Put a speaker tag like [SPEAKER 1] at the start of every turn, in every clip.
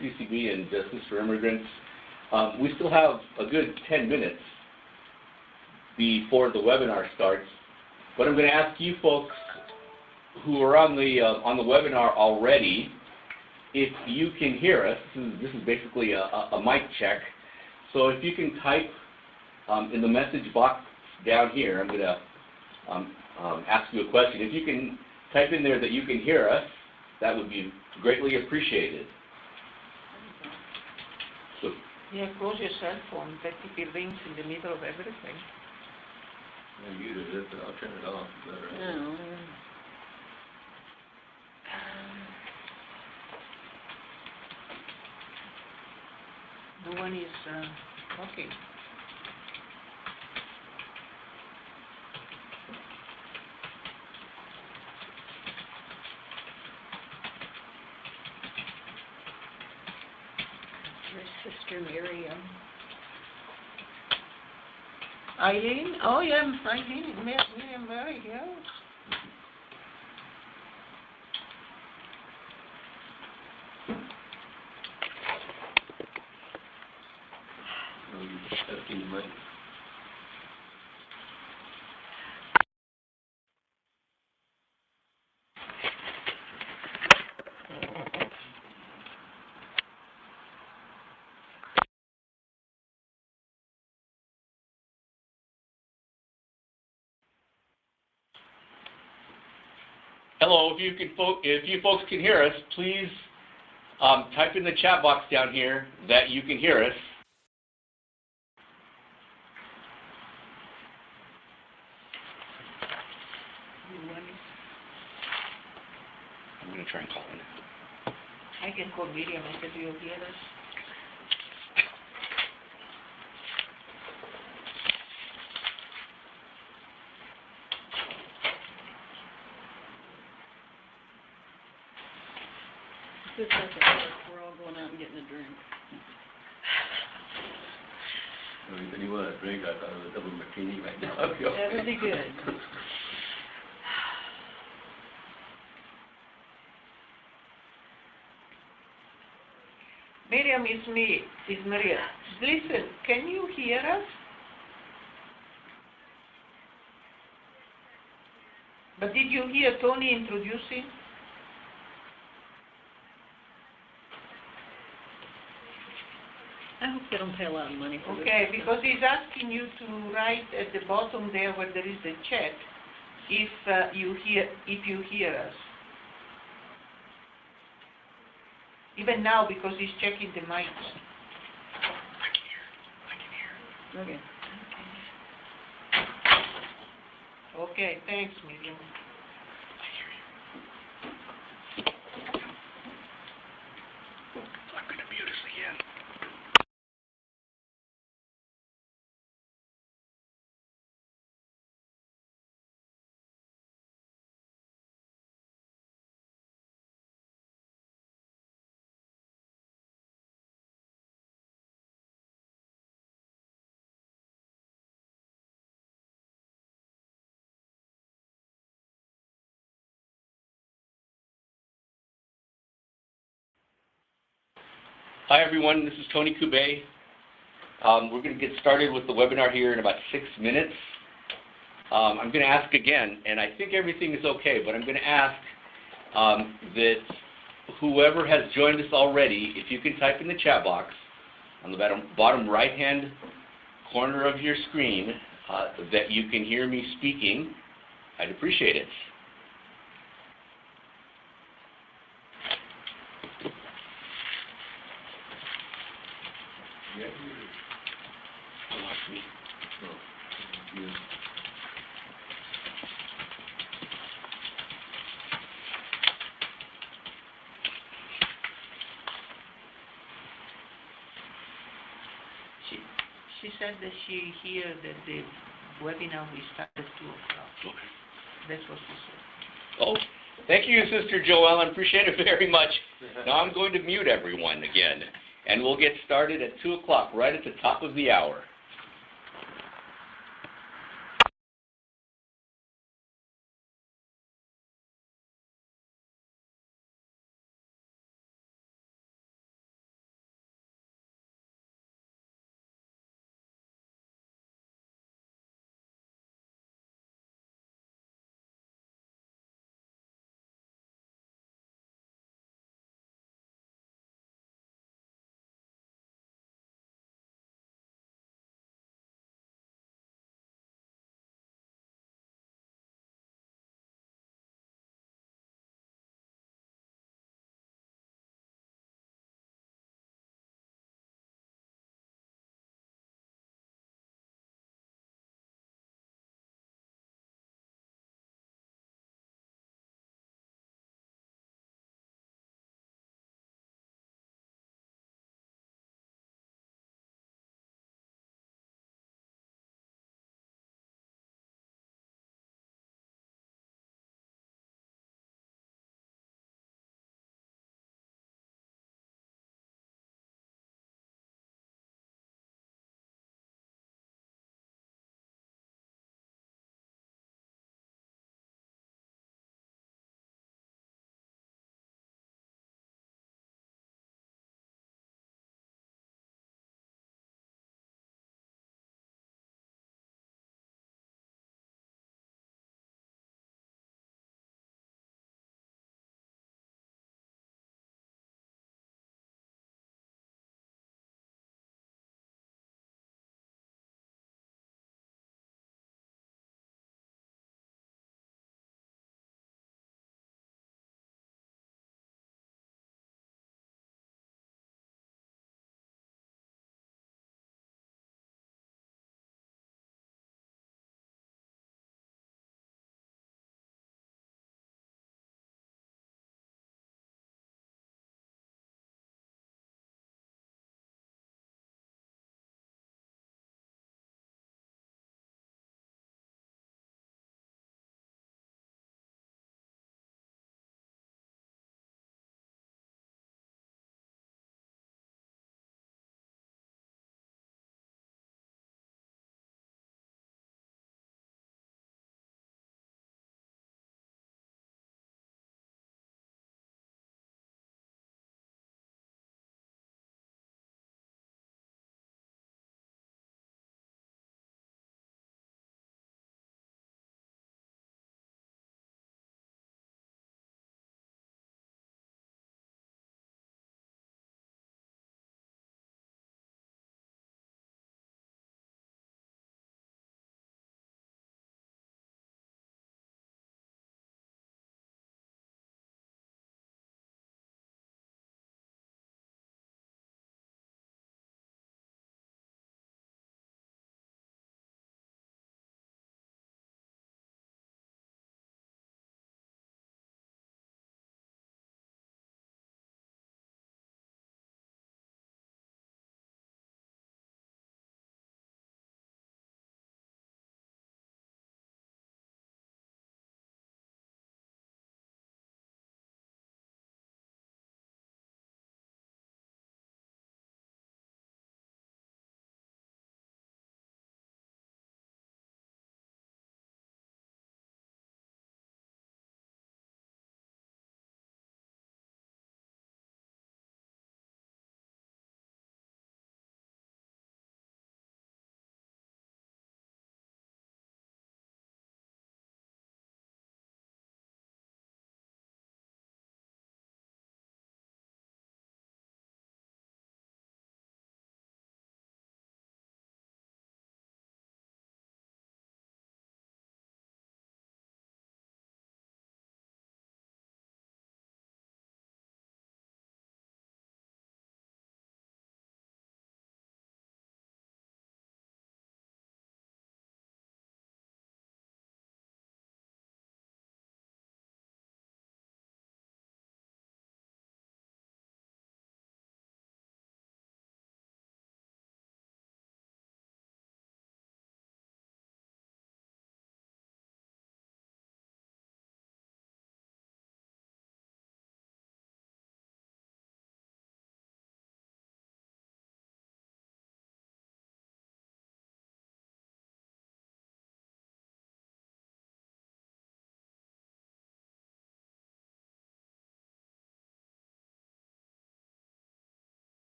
[SPEAKER 1] CCB and Justice for Immigrants. We still have a good 10 minutes before the webinar starts, but I'm going to ask you folks who are on the webinar already, if you can hear us. This is basically a mic check. So if you can type in the message box down here, I'm going to ask you a question. If you can type in there that you can hear us, that would be greatly appreciated. So,
[SPEAKER 2] yeah, close your cell phone. That if it rings in the middle of everything.
[SPEAKER 3] I muted it, but I'll turn it off.
[SPEAKER 2] No. No one is talking. Sister Miriam. Eileen? Oh, yeah, Eileen. Miriam Mary, yeah.
[SPEAKER 3] No, you're testing the mic.
[SPEAKER 1] hello, if you folks can hear us, please type in the chat box down here that you can hear us. I'm going to try and call in.
[SPEAKER 2] I can call Miriam and say, do you hear us?
[SPEAKER 4] This doesn't work. We're all going out and getting a drink.
[SPEAKER 3] If you want a drink, I thought it was a double martini right now.
[SPEAKER 4] That would be good.
[SPEAKER 2] Miriam, it's me. It's Maria. Listen, can you hear us? But did you hear Tony introducing?
[SPEAKER 4] I hope they don't pay a lot of money for this.
[SPEAKER 2] Okay, because he's asking you to write at the bottom there where there is the chat if you hear us. Even now, because he's checking the mics.
[SPEAKER 1] I can hear.
[SPEAKER 4] Okay.
[SPEAKER 2] Okay, thanks, Miriam.
[SPEAKER 1] I'm going to mute us again. Hi everyone, this is Tony Kube. We're going to get started with the webinar here in about 6 minutes. I'm going to ask again, and I think everything is okay, but I'm going to ask that whoever has joined us already, if you can type in the chat box on the bottom right-hand corner of your screen that you can hear me speaking, I'd appreciate it.
[SPEAKER 3] Yeah.
[SPEAKER 1] Me.
[SPEAKER 3] Oh, yeah.
[SPEAKER 2] She said that she heard that the webinar will start at 2 o'clock.
[SPEAKER 1] Okay.
[SPEAKER 2] That's what she said.
[SPEAKER 1] Oh, thank you, Sister Joelle. I appreciate it very much. Now I'm going to mute everyone again, and we'll get started at 2 o'clock, right at the top of the hour.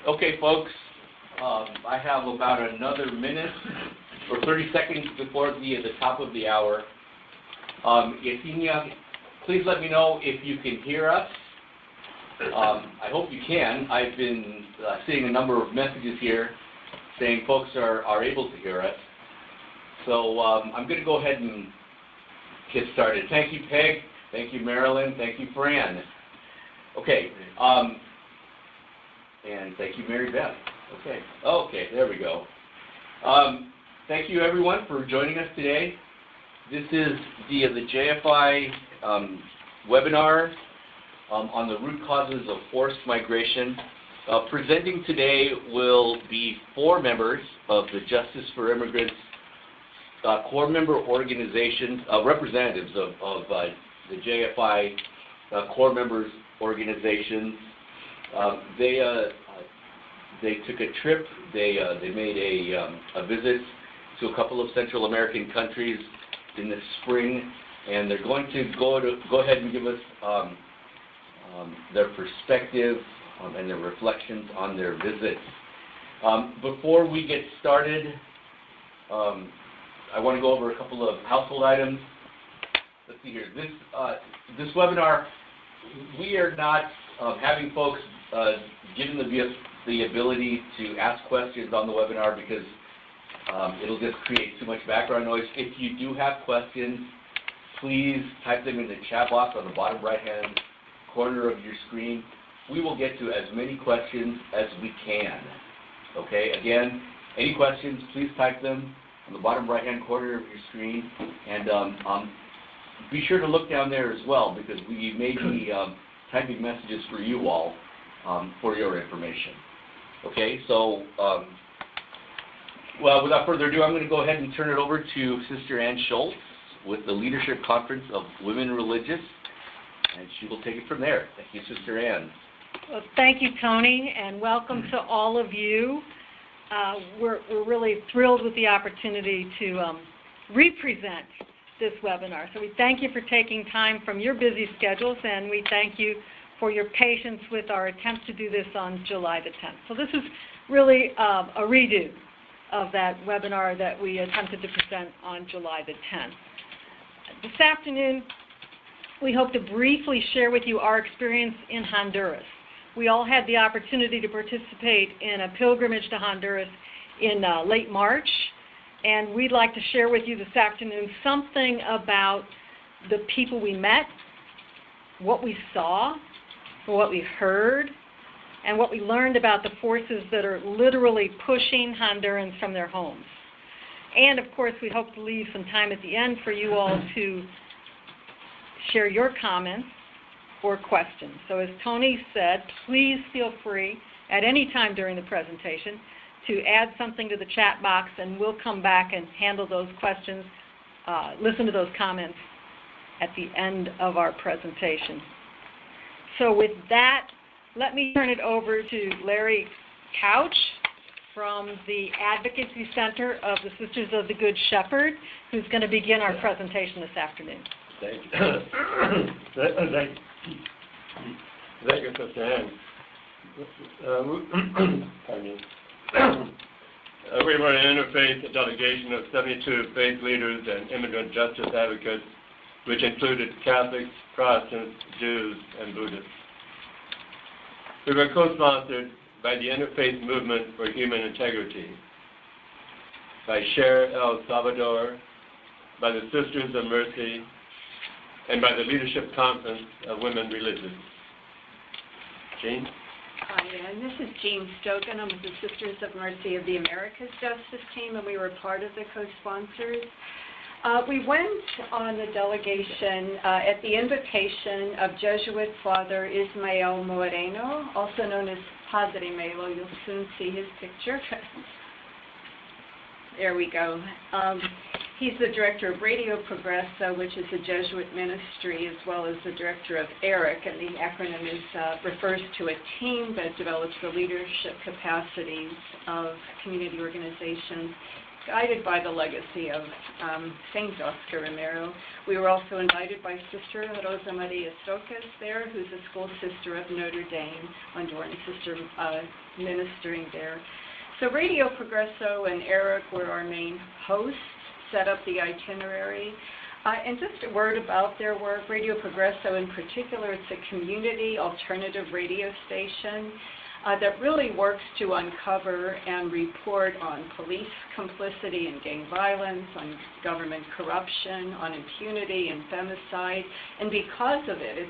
[SPEAKER 1] Okay, folks, I have about another minute or 30 seconds before the top of the hour. Yesenia, please let me know if you can hear us. I hope you can. I've been seeing a number of messages here saying folks are able to hear us. So I'm going to go ahead and get started. Thank you, Peg. Thank you, Marilyn. Thank you, Fran. Okay. And thank you, Mary Beth. Okay, there we go. Thank you, everyone, for joining us today. This is the JFI webinar on the root causes of forced migration. Presenting today will be 4 members of the Justice for Immigrants core member organizations, representatives of the JFI core members organizations. They took a trip. They made a visit to a couple of Central American countries in the spring, and they're going to go ahead and give us their perspective and their reflections on their visits. Before we get started, I want to go over a couple of household items. Let's see here. This webinar, we are not having folks given the ability to ask questions on the webinar because it'll just create too much background noise. If you do have questions, please type them in the chat box on the bottom right-hand corner of your screen. We will get to as many questions as we can. Okay, again, any questions, please type them on the bottom right-hand corner of your screen, and be sure to look down there as well because we may be typing messages for you all for your information. Okay, so well, without further ado, I'm going to go ahead and turn it over to Sister Ann Schultz with the Leadership Conference of Women Religious, and she will take it from there. Thank you, Sister Ann.
[SPEAKER 4] Well, thank you, Tony, and welcome to all of you. We're really thrilled with the opportunity to represent this webinar. So we thank you for taking time from your busy schedules, and we thank you for your patience with our attempt to do this on July the 10th. So this is really a redo of that webinar that we attempted to present on July the 10th. This afternoon, we hope to briefly share with you our experience in Honduras. We all had the opportunity to participate in a pilgrimage to Honduras in late March, and we'd like to share with you this afternoon something about the people we met, what we saw, what we heard, and what we learned about the forces that are literally pushing Hondurans from their homes. And, of course, we hope to leave some time at the end for you all to share your comments or questions. So as Tony said, please feel free at any time during the presentation to add something to the chat box, and we'll come back and handle those questions, listen to those comments at the end of our presentation. So with that, let me turn it over to Larry Couch from the Advocacy Center of the Sisters of the Good Shepherd, who's going to begin our presentation this afternoon.
[SPEAKER 3] Thank you. Thank you, Sister Ann. Pardon me. We were an interfaith delegation of 72 faith leaders and immigrant justice advocates, which included Catholics, Protestants, Jews, and Buddhists. We were co-sponsored by the Interfaith Movement for Human Integrity, by Share El Salvador, by the Sisters of Mercy, and by the Leadership Conference of Women Religious. Jean?
[SPEAKER 5] Hi, and this is Jean Stoken. I'm with the Sisters of Mercy of the Americas Justice Team, and we were part of the co-sponsors. We went on the delegation at the invitation of Jesuit Father Ismael Moreno, also known as Padre Melo. You'll soon see his picture. There we go. He's the director of Radio Progreso, which is a Jesuit ministry, as well as the director of ERIC, and the acronym refers to a team that develops the leadership capacities of community organizations guided by the legacy of Saint Oscar Romero. We were also invited by Sister Rosa Maria Stocas there, who's a school sister of Notre Dame, Honduran sister ministering there. So Radio Progreso and Eric were our main hosts, set up the itinerary. And just a word about their work. Radio Progreso in particular, it's a community alternative radio station that really works to uncover and report on police complicity in gang violence, on government corruption, on impunity and femicide. And because of it, it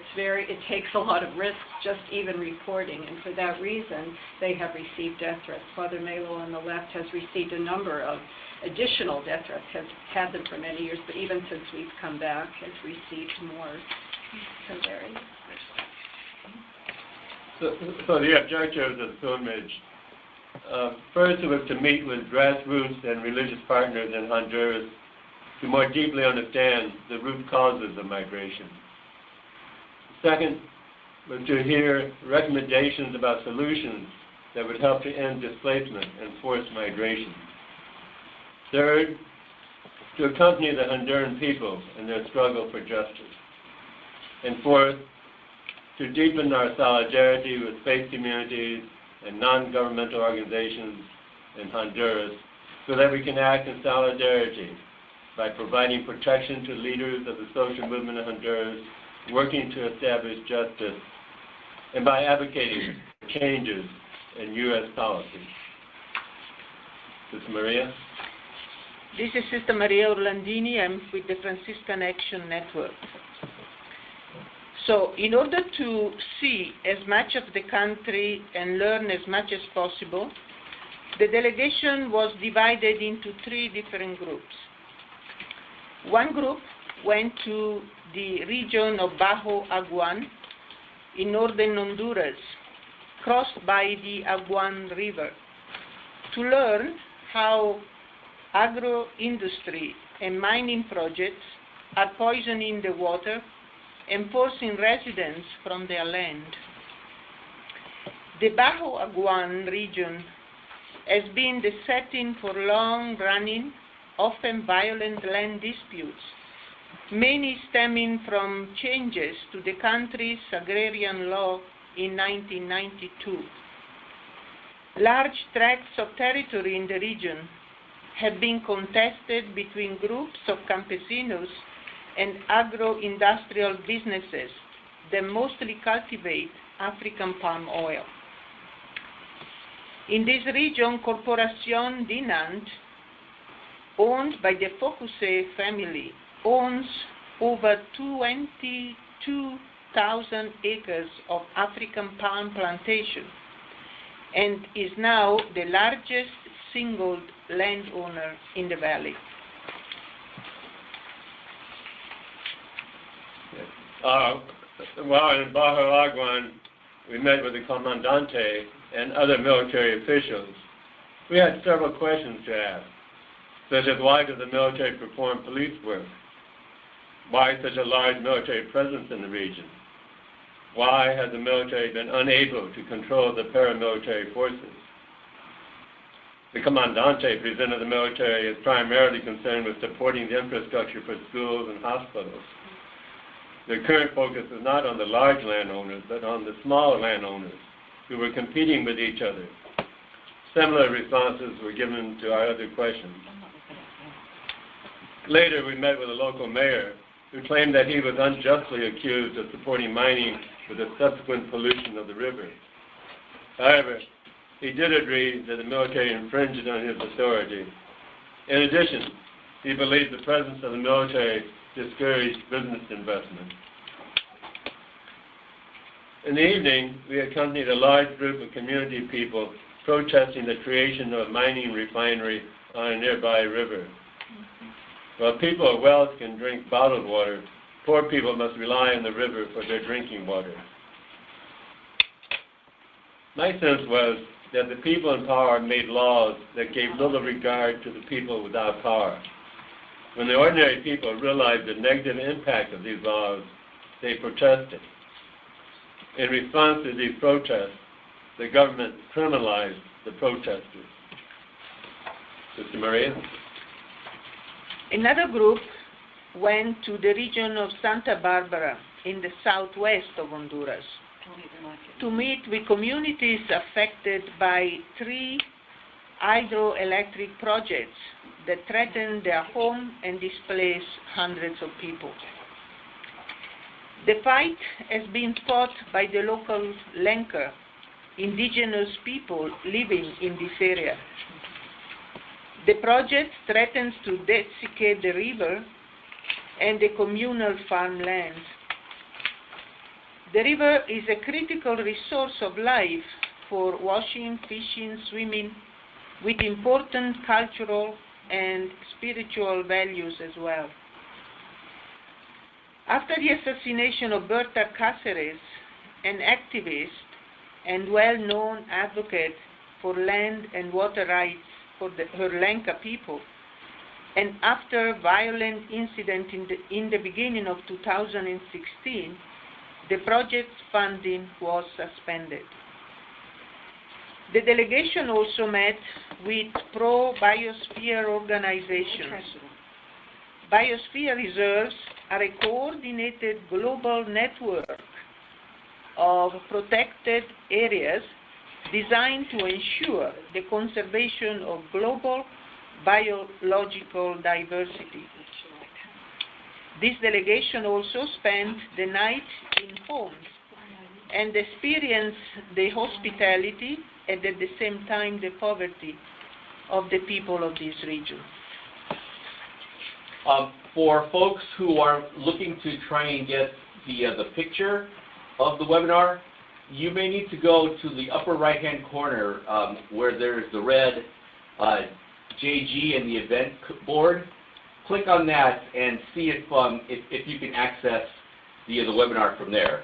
[SPEAKER 5] takes a lot of risk just even reporting. And for that reason, they have received death threats. Father Melo on the left has received a number of additional death threats, has had them for many years, but even since we've come back, has received more. So Larry.
[SPEAKER 3] So the objectives of the pilgrimage, first it was to meet with grassroots and religious partners in Honduras to more deeply understand the root causes of migration. Second was to hear recommendations about solutions that would help to end displacement and forced migration. Third, to accompany the Honduran people in their struggle for justice. And fourth, to deepen our solidarity with faith communities and non-governmental organizations in Honduras so that we can act in solidarity by providing protection to leaders of the social movement of Honduras, working to establish justice, and by advocating for changes in U.S. policy. Sister Maria?
[SPEAKER 2] This is Sister Maria Orlandini. I'm with the Franciscan Action Network. So in order to see as much of the country and learn as much as possible, the delegation was divided into 3 different groups. One group went to the region of Bajo Aguan in northern Honduras, crossed by the Aguan River, to learn how agro-industry and mining projects are poisoning the water and forcing residents from their land. The Bajo Aguan region has been the setting for long-running, often violent land disputes, many stemming from changes to the country's agrarian law in 1992. Large tracts of territory in the region have been contested between groups of campesinos and agro-industrial businesses that mostly cultivate African palm oil. In this region, Corporación Dinant, owned by the Focuse family, owns over 22,000 acres of African palm plantation and is now the largest single landowner in the valley.
[SPEAKER 3] While in Bajo Aguan, we met with the Comandante and other military officials. We had several questions to ask, such as why does the military perform police work? Why such a large military presence in the region? Why has the military been unable to control the paramilitary forces? The Comandante presented the military as primarily concerned with supporting the infrastructure for schools and hospitals. The current focus is not on the large landowners, but on the small landowners who were competing with each other. Similar responses were given to our other questions. Later, we met with a local mayor who claimed that he was unjustly accused of supporting mining with the subsequent pollution of the river. However, he did agree that the military infringed on his authority. In addition, he believed the presence of the military discouraged business investment. In the evening, we accompanied a large group of community people protesting the creation of a mining refinery on a nearby river. While people of wealth can drink bottled water, poor people must rely on the river for their drinking water. My sense was that the people in power made laws that gave little regard to the people without power. When the ordinary people realized the negative impact of these laws, they protested. In response to these protests, the government criminalized the protesters. Sister Maria?
[SPEAKER 2] Another group went to the region of Santa Barbara in the southwest of Honduras to meet with communities affected by 3 hydroelectric projects that threaten their home and displace hundreds of people. The fight has been fought by the local Lenca, indigenous people living in this area. The project threatens to desiccate the river and the communal farmlands. The river is a critical resource of life for washing, fishing, swimming, with important cultural and spiritual values as well. After the assassination of Berta Cáceres, an activist and well-known advocate for land and water rights for her Lenca people, and after violent incident in the beginning of 2016, the project's funding was suspended. The delegation also met with pro-biosphere organizations. Biosphere reserves are a coordinated global network of protected areas designed to ensure the conservation of global biological diversity. This delegation also spent the night in homes and experienced the hospitality and at the same time the poverty of the people of this region.
[SPEAKER 1] For folks who are looking to try and get the picture of the webinar, you may need to go to the upper right-hand corner where there's the red JG and the event board. Click on that and see if you can access the webinar from there.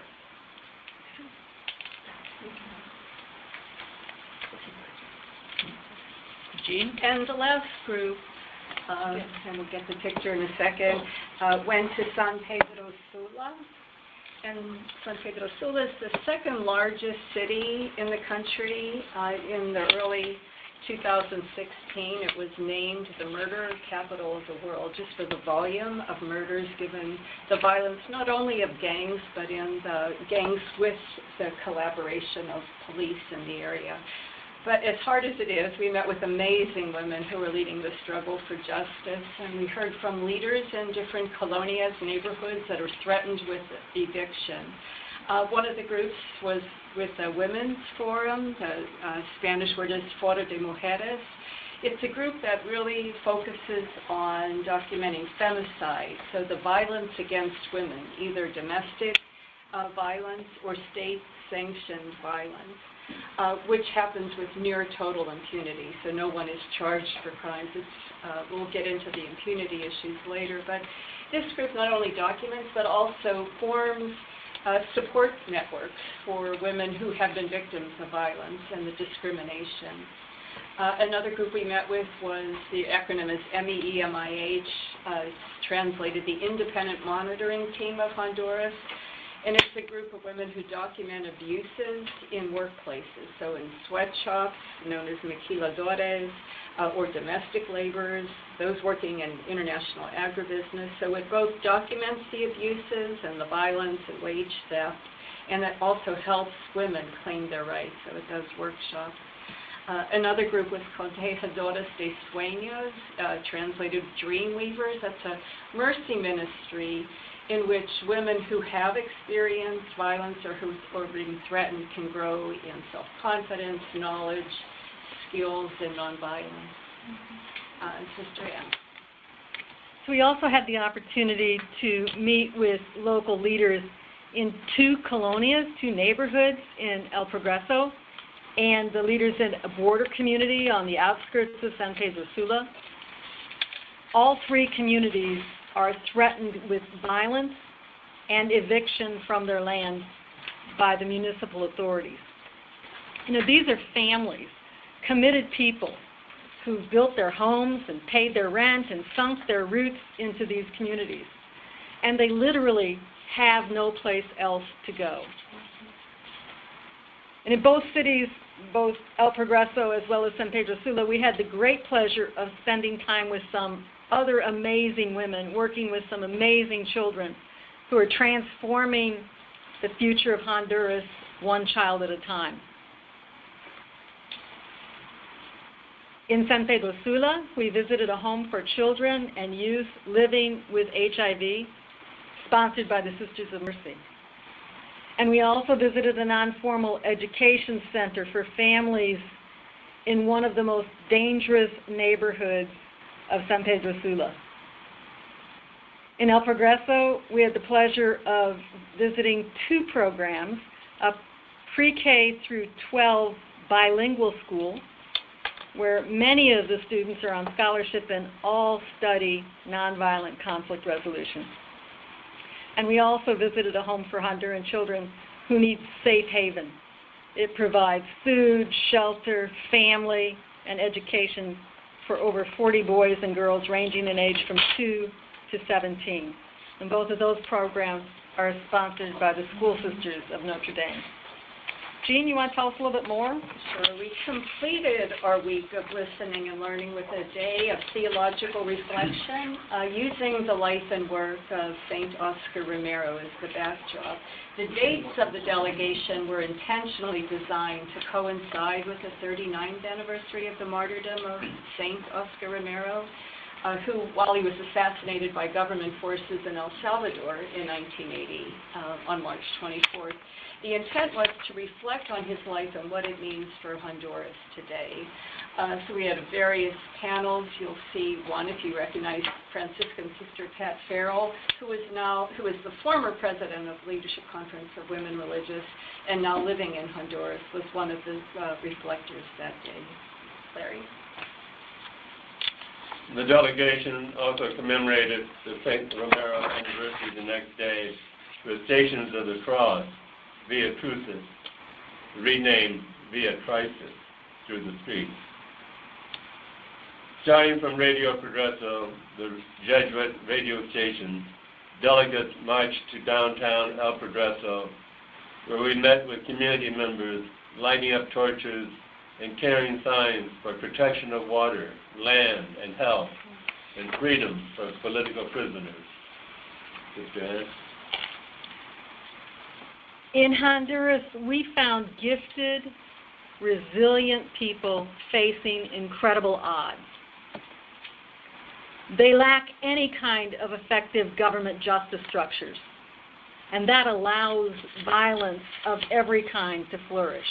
[SPEAKER 2] Jean?
[SPEAKER 5] And the last group, and we'll get the picture in a second, went to San Pedro Sula. And San Pedro Sula is the second largest city in the country. In the early 2016, it was named the murder capital of the world, just for the volume of murders given the violence not only of gangs, but in the gangs with the collaboration of police in the area. But as hard as it is, we met with amazing women who are leading the struggle for justice, and we heard from leaders in different colonias, neighborhoods that are threatened with eviction. One of the groups was with the Women's Forum. The Spanish word is Foro de Mujeres. It's a group that really focuses on documenting femicide, so the violence against women, either domestic violence or state-sanctioned violence, which happens with near total impunity, so no one is charged for crimes. We'll get into the impunity issues later, but this group not only documents but also forms support networks for women who have been victims of violence and the discrimination. Another group we met with was, the acronym is MEEMIH, translated the Independent Monitoring Team of Honduras, and it's a group of women who document abuses in workplaces, so in sweatshops, known as maquiladores, or domestic laborers, those working in international agribusiness. So it both documents the abuses and the violence and wage theft, and it also helps women claim their rights, so it does workshops. Another group was called Tejedoras de Sueños, translated Dreamweavers. That's a mercy ministry in which women who have experienced violence or who are being threatened can grow in self-confidence, knowledge, skills, and nonviolence. Sister Ann.
[SPEAKER 4] So we also had the opportunity to meet with local leaders in 2 colonias, 2 neighborhoods in El Progreso, and the leaders in a border community on the outskirts of San Pedro Sula. All 3 communities are threatened with violence and eviction from their land by the municipal authorities. You know, these are families, committed people who've built their homes and paid their rent and sunk their roots into these communities. And they literally have no place else to go. And in both cities, both El Progreso as well as San Pedro Sula, we had the great pleasure of spending time with some other amazing women working with some amazing children who are transforming the future of Honduras one child at a time. In San Pedro Sula, we visited a home for children and youth living with HIV, sponsored by the Sisters of Mercy. And we also visited a non-formal education center for families in one of the most dangerous neighborhoods of San Pedro Sula. In El Progreso, we had the pleasure of visiting 2 programs, a pre-K through 12 bilingual school, where many of the students are on scholarship and all study nonviolent conflict resolution. And we also visited a home for Honduran children who need safe haven. It provides food, shelter, family, and education for over 40 boys and girls ranging in age from 2 to 17. And both of those programs are sponsored by the School Sisters of Notre Dame. Jean, you want to tell us a little bit more?
[SPEAKER 5] Sure. We completed our week of listening and learning with a day of theological reflection using the life and work of St. Oscar Romero as the backdrop. The dates of the delegation were intentionally designed to coincide with the 39th anniversary of the martyrdom of St. Oscar Romero, who, while he was assassinated by government forces in El Salvador in 1980 on March 24th, the intent was to reflect on his life and what it means for Honduras today. So we had various panels. You'll see one, if you recognize Franciscan Sister Pat Farrell, who is the former president of Leadership Conference of Women Religious and now living in Honduras, was one of the reflectors that day. Larry?
[SPEAKER 3] The delegation also commemorated the St. Romero anniversary the next day with Stations of the Cross, Via Crucis, renamed Via Crisis, through the streets. Starting from Radio Progreso, the Jesuit radio station, delegates marched to downtown El Progreso, where we met with community members, lighting up torches and carrying signs for protection of water, land, and health, and freedom for political prisoners. Sister Anna?
[SPEAKER 4] In Honduras, we found gifted, resilient people facing incredible odds. They lack any kind of effective government justice structures, and that allows violence of every kind to flourish.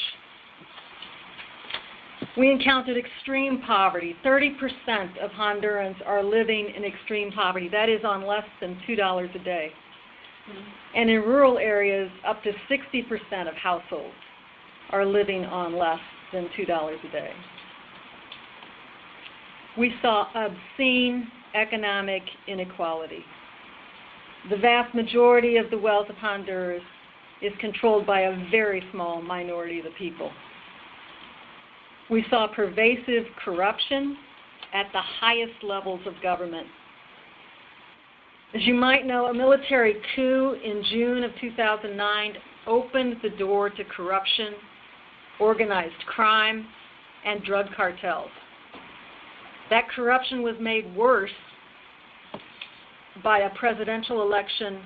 [SPEAKER 4] We encountered extreme poverty. 30% of Hondurans are living in extreme poverty. That is on less than $2 a day. And in rural areas, up to 60% of households are living on less than $2 a day. We saw obscene economic inequality. The vast majority of the wealth of Honduras is controlled by a very small minority of the people. We saw pervasive corruption at the highest levels of government. As you might know, a military coup in June of 2009 opened the door to corruption, organized crime, and drug cartels. That corruption was made worse by a presidential election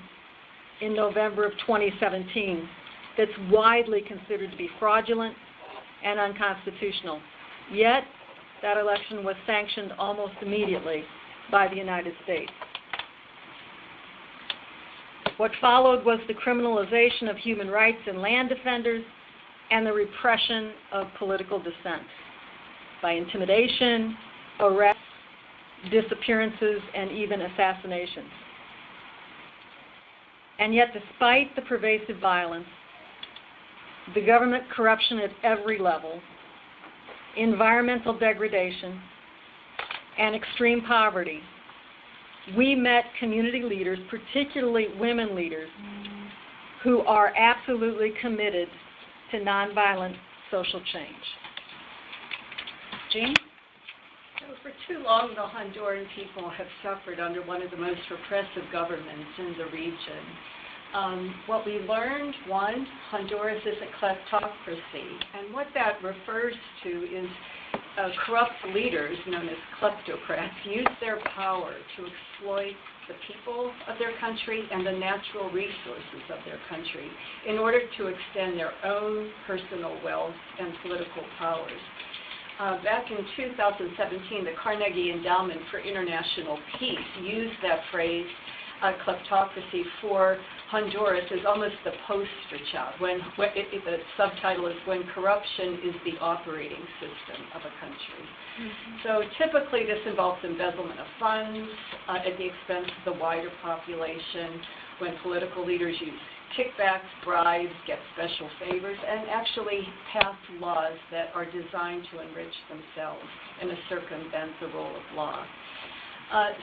[SPEAKER 4] in November of 2017 that's widely considered to be fraudulent and unconstitutional. Yet, that election was sanctioned almost immediately by the United States. What followed was the criminalization of human rights and land defenders and the repression of political dissent by intimidation, arrests, disappearances, and even assassinations. And yet, despite the pervasive violence, the government corruption at every level, environmental degradation, and extreme poverty, we met community leaders, particularly women leaders, who are absolutely committed to nonviolent social change. Jean?
[SPEAKER 5] For too long, the Honduran people have suffered under one of the most repressive governments in the region. What we learned, one, Honduras is a kleptocracy, and what that refers to is corrupt leaders, known as kleptocrats, use their power to exploit the people of their country and the natural resources of their country in order to extend their own personal wealth and political powers. Back in 2017, the Carnegie Endowment for International Peace used that phrase, kleptocracy, for Honduras as almost the poster child. The subtitle is When Corruption is the Operating System of a Country. So typically this involves embezzlement of funds at the expense of the wider population, when political leaders use kickbacks, bribes, get special favors, and actually pass laws that are designed to enrich themselves and to circumvent the rule of law.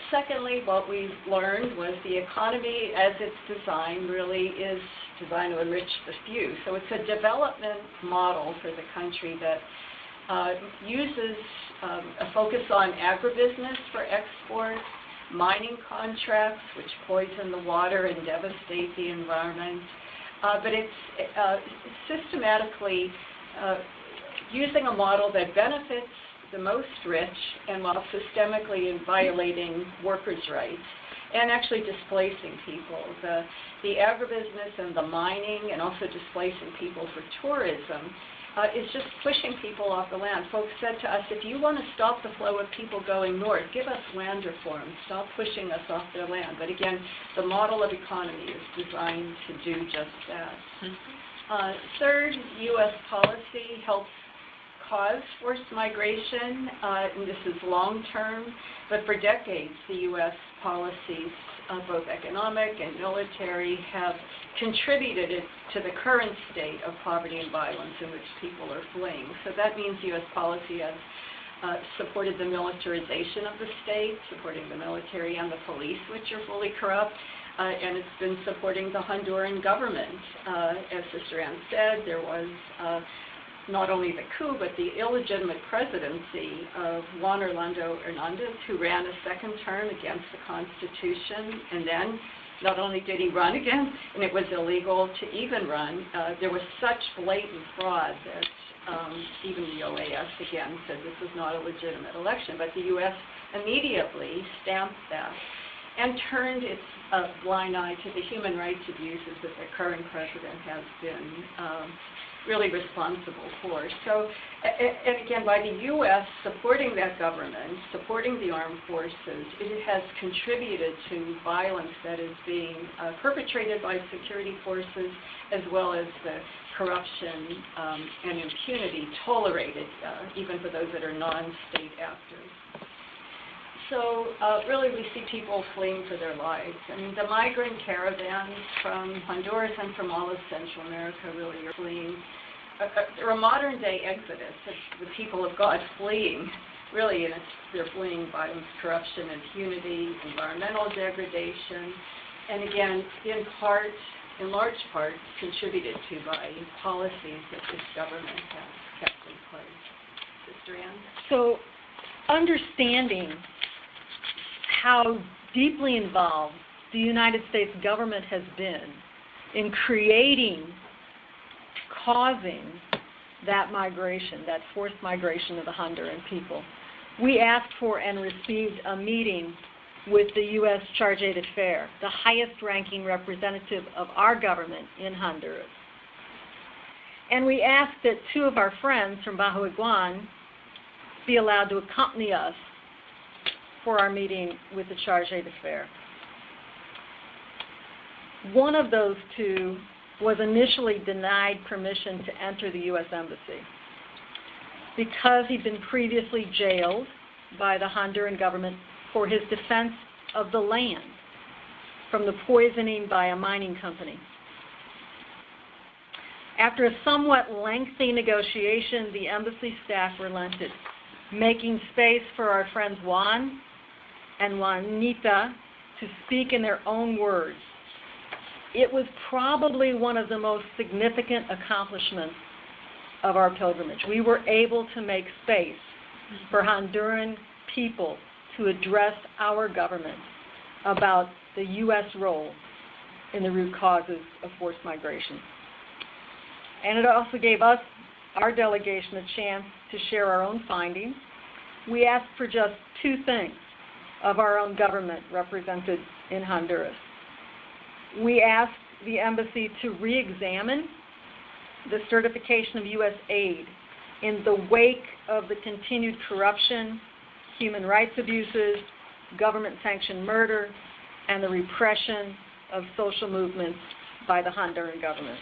[SPEAKER 5] Secondly, what we learned was the economy, as it's designed, really is designed to enrich the few. So it's a development model for the country that uses a focus on agribusiness for export, mining contracts, which poison the water and devastate the environment. But it's systematically using a model that benefits the most rich and while systemically violating workers' rights and actually displacing people. The agribusiness and the mining and also displacing people for tourism is just pushing people off the land. Folks said to us, if you want to stop the flow of people going north, give us land reform. Stop pushing us off their land. But again, the model of economy is designed to do just that. Third, U.S. policy helps cause forced migration, and this is long-term, but for decades the U.S. policies, both economic and military, have contributed to the current state of poverty and violence in which people are fleeing. So that means U.S. policy has supported the militarization of the state, supporting the military and the police, which are fully corrupt, and it's been supporting the Honduran government. As Sister Ann said, there was not only the coup, but the illegitimate presidency of Juan Orlando Hernandez, who ran a second term against the Constitution. And then, not only did he run again, and it was illegal to even run, there was such blatant fraud that even the OAS, again, said this was not a legitimate election. But the U.S. immediately stamped that and turned its blind eye to the human rights abuses that the current president has been really responsible for. So, and again, by the U.S. supporting that government, supporting the armed forces, it has contributed to violence that is being perpetrated by security forces, as well as the corruption and impunity tolerated, even for those that are non-state actors. So really we see people fleeing for their lives. I mean, the migrant caravans from Honduras and from all of Central America really are fleeing. They're a modern-day exodus of the people of God fleeing, really, and they're fleeing violence, corruption, impunity, environmental degradation, and again, in large part, contributed to by policies that this government has kept in place. Sister Ann?
[SPEAKER 4] So, understanding how deeply involved the United States government has been in causing that migration, that forced migration of the Honduran people, we asked for and received a meeting with the U.S. Charge d'Affaires, the highest-ranking representative of our government in Honduras. And we asked that two of our friends from Bajo Iguan be allowed to accompany us for our meeting with the Charge d'Affaires. One of those two was initially denied permission to enter the U.S. Embassy because he'd been previously jailed by the Honduran government for his defense of the land from the poisoning by a mining company. After a somewhat lengthy negotiation, the embassy staff relented, making space for our friends Juan and Juanita to speak in their own words. It was probably one of the most significant accomplishments of our pilgrimage. We were able to make space for Honduran people to address our government about the U.S. role in the root causes of forced migration. And it also gave us our delegation a chance to share our own findings. We asked for just two things of our own government represented in Honduras. We asked the embassy to re-examine the certification of U.S. aid in the wake of the continued corruption, human rights abuses, government-sanctioned murder, and the repression of social movements by the Honduran government.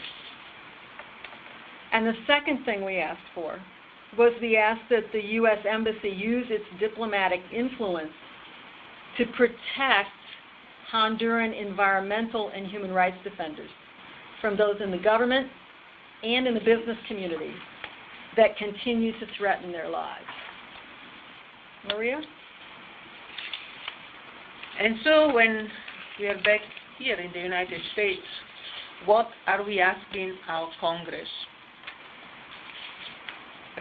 [SPEAKER 4] And the second thing we asked for was we asked that the U.S. Embassy use its diplomatic influence to protect Honduran environmental and human rights defenders from those in the government and in the business community that continue to threaten their lives. Maria?
[SPEAKER 2] And so when we are back here in the United States, what are we asking our Congress?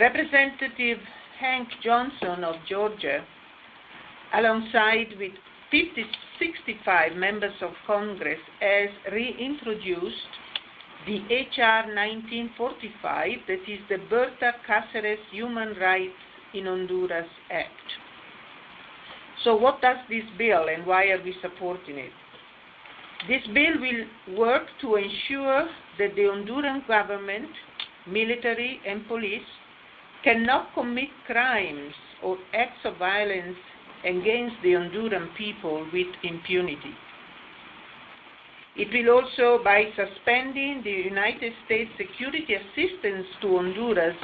[SPEAKER 2] Representative Hank Johnson of Georgia, alongside with 65 members of Congress, has reintroduced the H.R. 1945, that is the Berta Cáceres Human Rights in Honduras Act. So what does this bill and why are we supporting it? This bill will work to ensure that the Honduran government, military and police cannot commit crimes or acts of violence against the Honduran people with impunity. It will also, by suspending the United States security assistance to Honduras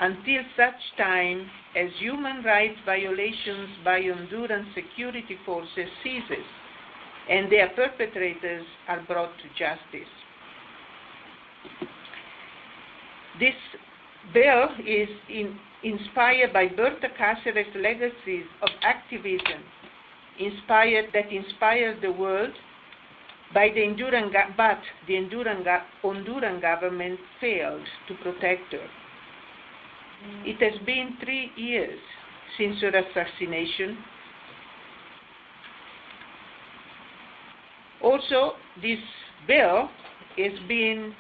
[SPEAKER 2] until such time as human rights violations by Honduran security forces ceases and their perpetrators are brought to justice. This bill is inspired by Berta Cáceres' legacies of activism that inspired the world, but the Honduran government failed to protect her. It has been 3 years since her assassination. Also, this bill is being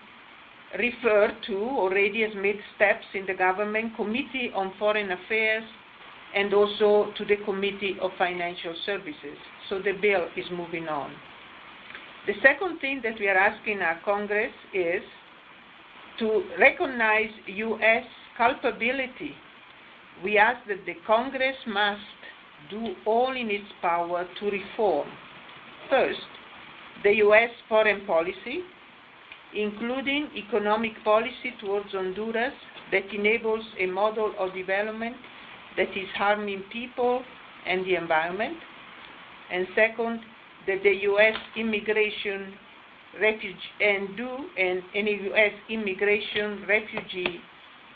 [SPEAKER 2] referred to, already has made steps in the Government Committee on Foreign Affairs and also to the Committee of Financial Services. So the bill is moving on. The second thing that we are asking our Congress is to recognize U.S. culpability. We ask that the Congress must do all in its power to reform, first, the U.S. foreign policy, including economic policy towards Honduras that enables a model of development that is harming people and the environment, and second, that the U.S. immigration, any U.S. immigration, refugee,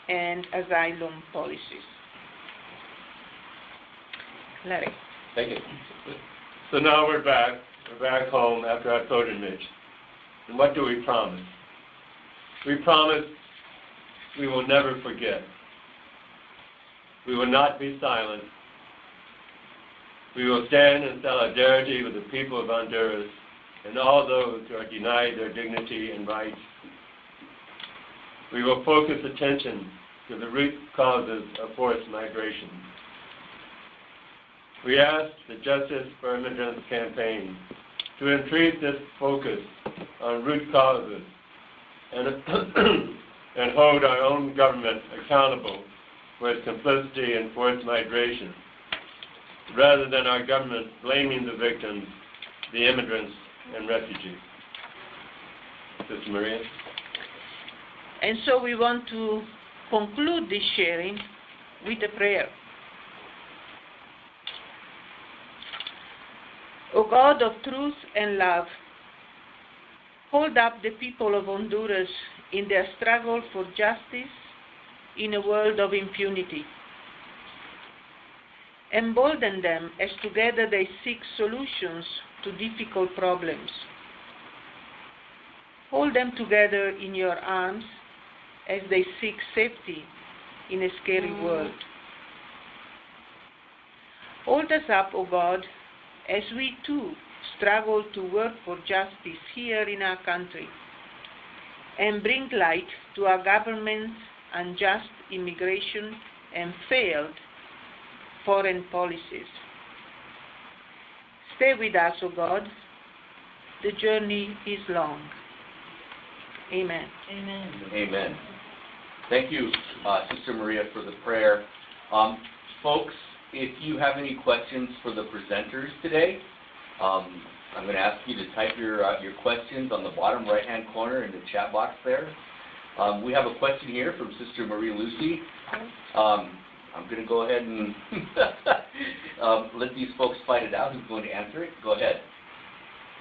[SPEAKER 2] and asylum policies. Larry.
[SPEAKER 3] Thank you. So now we're back home after our pilgrimage. And what do we promise? We promise we will never forget. We will not be silent. We will stand in solidarity with the people of Honduras and all those who are denied their dignity and rights. We will focus attention to the root causes of forced migration. We ask the Justice for Immigrants campaign to increase this focus on root causes and hold our own government accountable for its complicity in forced migration, rather than our government blaming the victims, the immigrants, and refugees. Sister Maria?
[SPEAKER 2] And so we want to conclude this sharing with a prayer. O God of truth and love, hold up the people of Honduras in their struggle for justice in a world of impunity. Embolden them as together they seek solutions to difficult problems. Hold them together in your arms as they seek safety in a scary world. Hold us up, O God, as we too struggle to work for justice here in our country, and bring light to our governments unjust immigration, and failed foreign policies. Stay with us, O God. The journey is long. Amen.
[SPEAKER 4] Amen.
[SPEAKER 1] Amen. Thank you, Sister Maria, for the prayer. Folks, if you have any questions for the presenters today, I'm going to ask you to type your questions on the bottom right-hand corner in the chat box there. We have a question here from Sister Marie Lucy. I'm going to go ahead and let these folks fight it out. Who's going to answer it? Go ahead.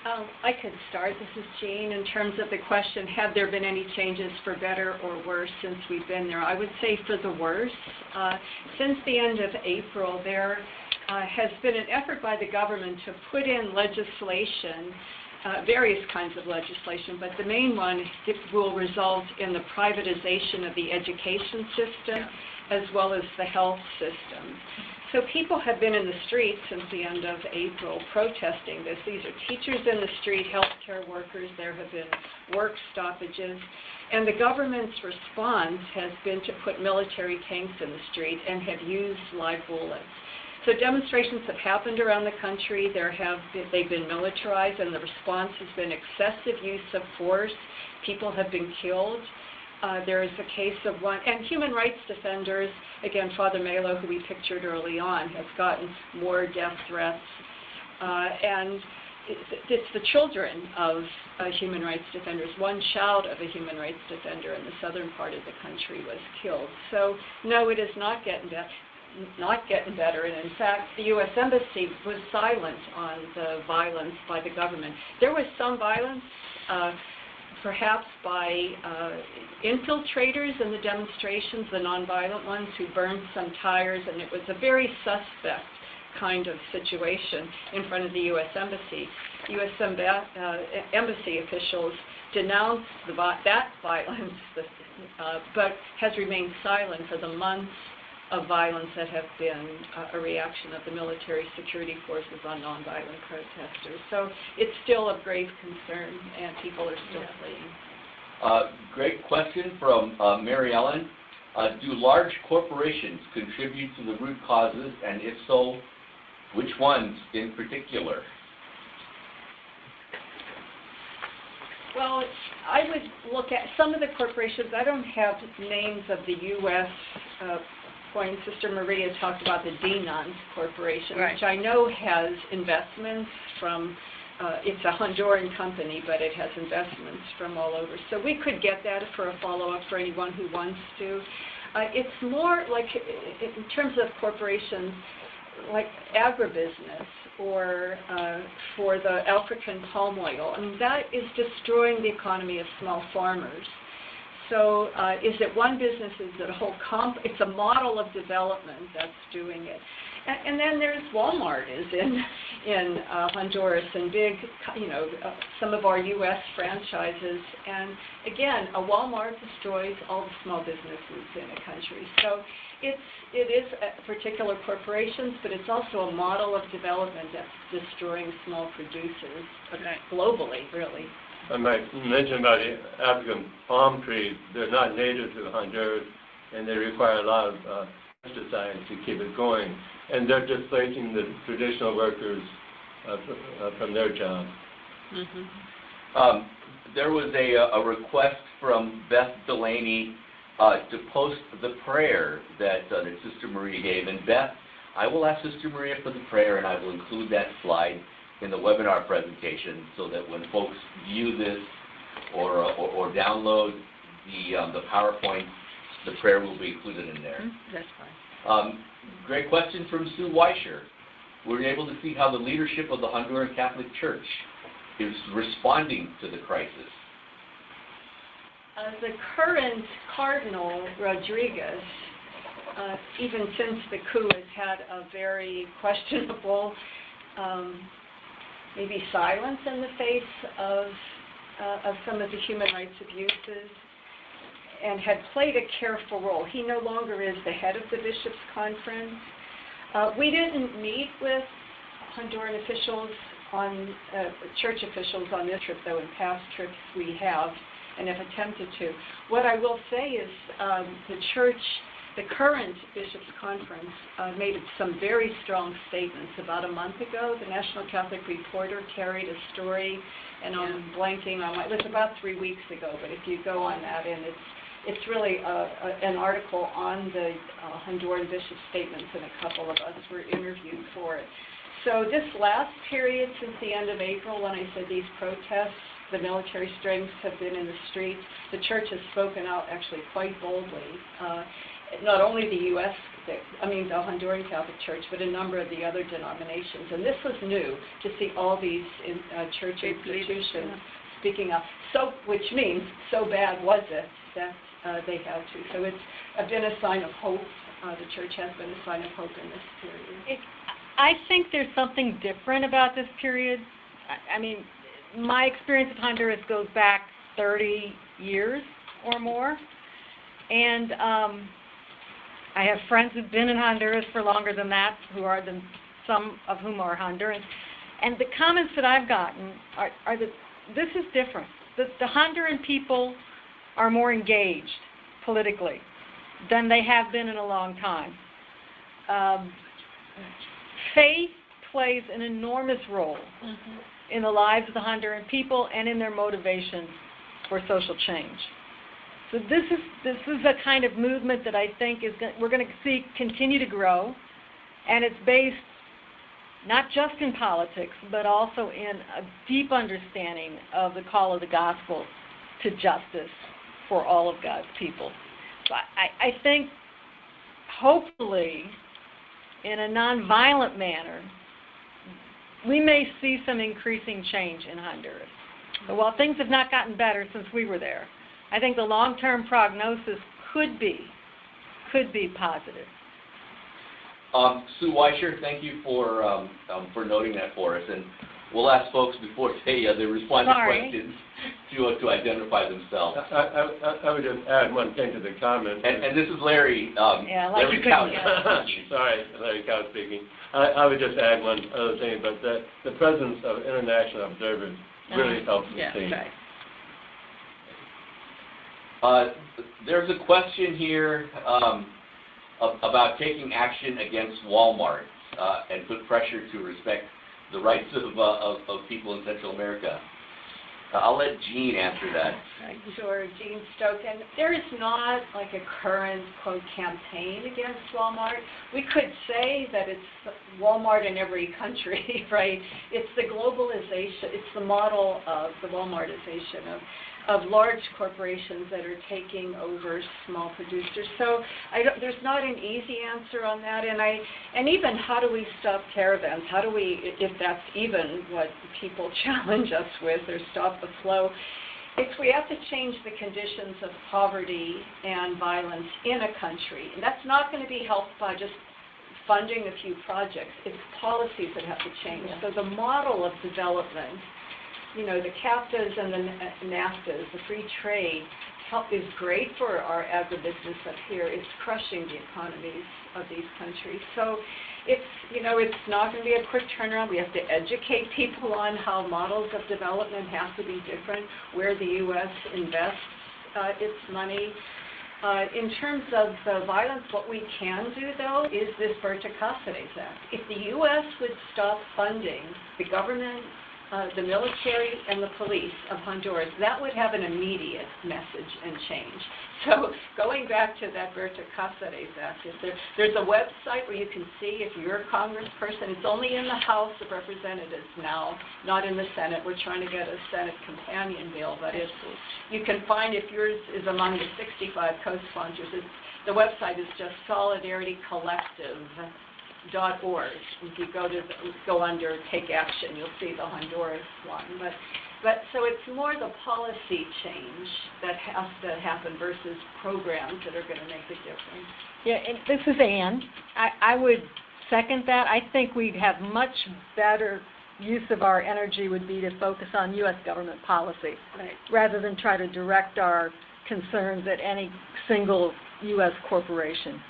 [SPEAKER 5] I could start. This is Jean. In terms of the question, have there been any changes for better or worse since we've been there? I would say for the worse. Since the end of April, there has been an effort by the government to put in legislation, various kinds of legislation, but the main one will result in the privatization of the education system as well as the health system. So people have been in the streets since the end of April protesting this. These are teachers in the street, healthcare workers. There have been work stoppages. And the government's response has been to put military tanks in the street and have used live bullets. So demonstrations have happened around the country. They've been militarized, and the response has been excessive use of force. People have been killed. There is a case of one, and human rights defenders, again, Father Melo, who we pictured early on, has gotten more death threats. And it's the children of human rights defenders. One child of a human rights defender in the southern part of the country was killed. So, no, it is not getting better. And in fact, the U.S. Embassy was silent on the violence by the government. There was some violence, perhaps by infiltrators in the demonstrations, the nonviolent ones who burned some tires, and it was a very suspect kind of situation in front of the U.S. Embassy. U.S. Embassy officials denounced that violence, but has remained silent for the months of violence that have been a reaction of the military security forces on nonviolent protesters. So it's still of grave concern, and people are still fleeing.
[SPEAKER 1] Great question from Mary Ellen. Do large corporations contribute to the root causes, and if so, which ones in particular?
[SPEAKER 5] Well, I would look at some of the corporations. I don't have names of the U.S. Point. Sister Maria talked about the Dinant Corporation,
[SPEAKER 2] right,
[SPEAKER 5] which I know has investments from, it's a Honduran company, but it has investments from all over. So we could get that for a follow-up for anyone who wants to. It's more like, in terms of corporations, like agribusiness or for the African palm oil. I mean, that is destroying the economy of small farmers. So is it one business? Is it a whole it's a model of development that's doing it. And then there's Walmart is in Honduras, and big, some of our U.S. franchises. And again, a Walmart destroys all the small businesses in a country. So it is particular corporations, but it's also a model of development that's destroying small producers globally, really.
[SPEAKER 3] I might mention about the African palm trees. They're not native to Honduras, and they require a lot of pesticides to keep it going. And they're displacing the traditional workers from their jobs.
[SPEAKER 2] Mm-hmm.
[SPEAKER 1] There was a request from Beth Delaney to post the prayer that Sister Maria gave. And Beth, I will ask Sister Maria for the prayer, and I will include that slide in the webinar presentation so that when folks view this or download the PowerPoint, the prayer will be included in there.
[SPEAKER 2] That's fine.
[SPEAKER 1] Great question from Sue Weischer. We're able to see how the leadership of the Honduran Catholic Church is responding to the crisis.
[SPEAKER 5] The current Cardinal Rodriguez, even since the coup, has had a very questionable maybe silence in the face of some of the human rights abuses, and had played a careful role. He no longer is the head of the Bishops' Conference. We didn't meet with Honduran officials church officials on this trip, though in past trips we have. and have attempted to. What I will say is the current Bishops' Conference made some very strong statements. About a month ago, the National Catholic Reporter carried a story, and I'm blanking on it was about 3 weeks ago, but if you go on that, and it's really an article on the Honduran bishop's statements, and a couple of us were interviewed for it. So this last period, since the end of April, when I said these protests, the military strengths have been in the streets, the church has spoken out actually quite boldly. Not only the U.S., the Honduran Catholic Church, but a number of the other denominations. And this was new, to see all these church institutions speaking up. So, which means, so bad was it that they had to. So it's been a sign of hope. The church has been a sign of hope in this period.
[SPEAKER 4] I think there's something different about this period. I mean, my experience with Honduras goes back 30 years or more. And I have friends who've been in Honduras for longer than that, some of whom are Hondurans. And the comments that I've gotten are that this is different. The Honduran people are more engaged politically than they have been in a long time. Faith plays an enormous role in the lives of the Honduran people and in their motivation for social change. So this is a kind of movement that I think we're going to see continue to grow, and it's based not just in politics, but also in a deep understanding of the call of the gospel to justice for all of God's people. So I think, hopefully, in a nonviolent manner, we may see some increasing change in Honduras. But while things have not gotten better since we were there, I think the long-term prognosis could be positive.
[SPEAKER 1] Sue Weischer, thank you for noting that for us, and we'll ask folks before they respond to questions to identify themselves.
[SPEAKER 3] I would just add one thing to the comment.
[SPEAKER 1] And this is Larry. Larry Couch.
[SPEAKER 3] Sorry, Larry Couch speaking. I would just add one other thing, but the presence of international observers really helps the team.
[SPEAKER 1] Right. There's a question here about taking action against Walmart and put pressure to respect the rights of people in Central America. I'll let Jean answer that.
[SPEAKER 5] Sure, Jean Stoken. There is not like a current, quote, campaign against Walmart. We could say that it's Walmart in every country, right? It's the globalization, it's the model of the Walmartization of large corporations that are taking over small producers. So there's not an easy answer on that. And even how do we stop caravans? How do we, if that's even what people challenge us with, or stop the flow? We have to change the conditions of poverty and violence in a country. And that's not going to be helped by just funding a few projects. It's policies that have to change. So the model of development, the CAFTAs and the NAFTAs, the free trade, is great for our agribusiness up here. It's crushing the economies of these countries. So it's not going to be a quick turnaround. We have to educate people on how models of development have to be different, where the U.S. invests its money. In terms of the violence, what we can do, though, is this Berta Cáceres Act. If the U.S. would stop funding the government, the military, and the police of Honduras, that would have an immediate message and change. So going back to that Berta Cáceres Act, there's a website where you can see if you're a congressperson. It's only in the House of Representatives now, not in the Senate. We're trying to get a Senate companion bill, but you can find if yours is among the 65 co-sponsors. The website is just solidaritycollective.org. If you go under Take Action, you'll see the Honduras one. But so it's more the policy change that has to happen versus programs that are going to make the difference.
[SPEAKER 4] Yeah, and this is Ann. I would second that. I think we'd have much better use of our energy would be to focus on U.S. government policy, rather than try to direct our concerns at any single U.S. corporation.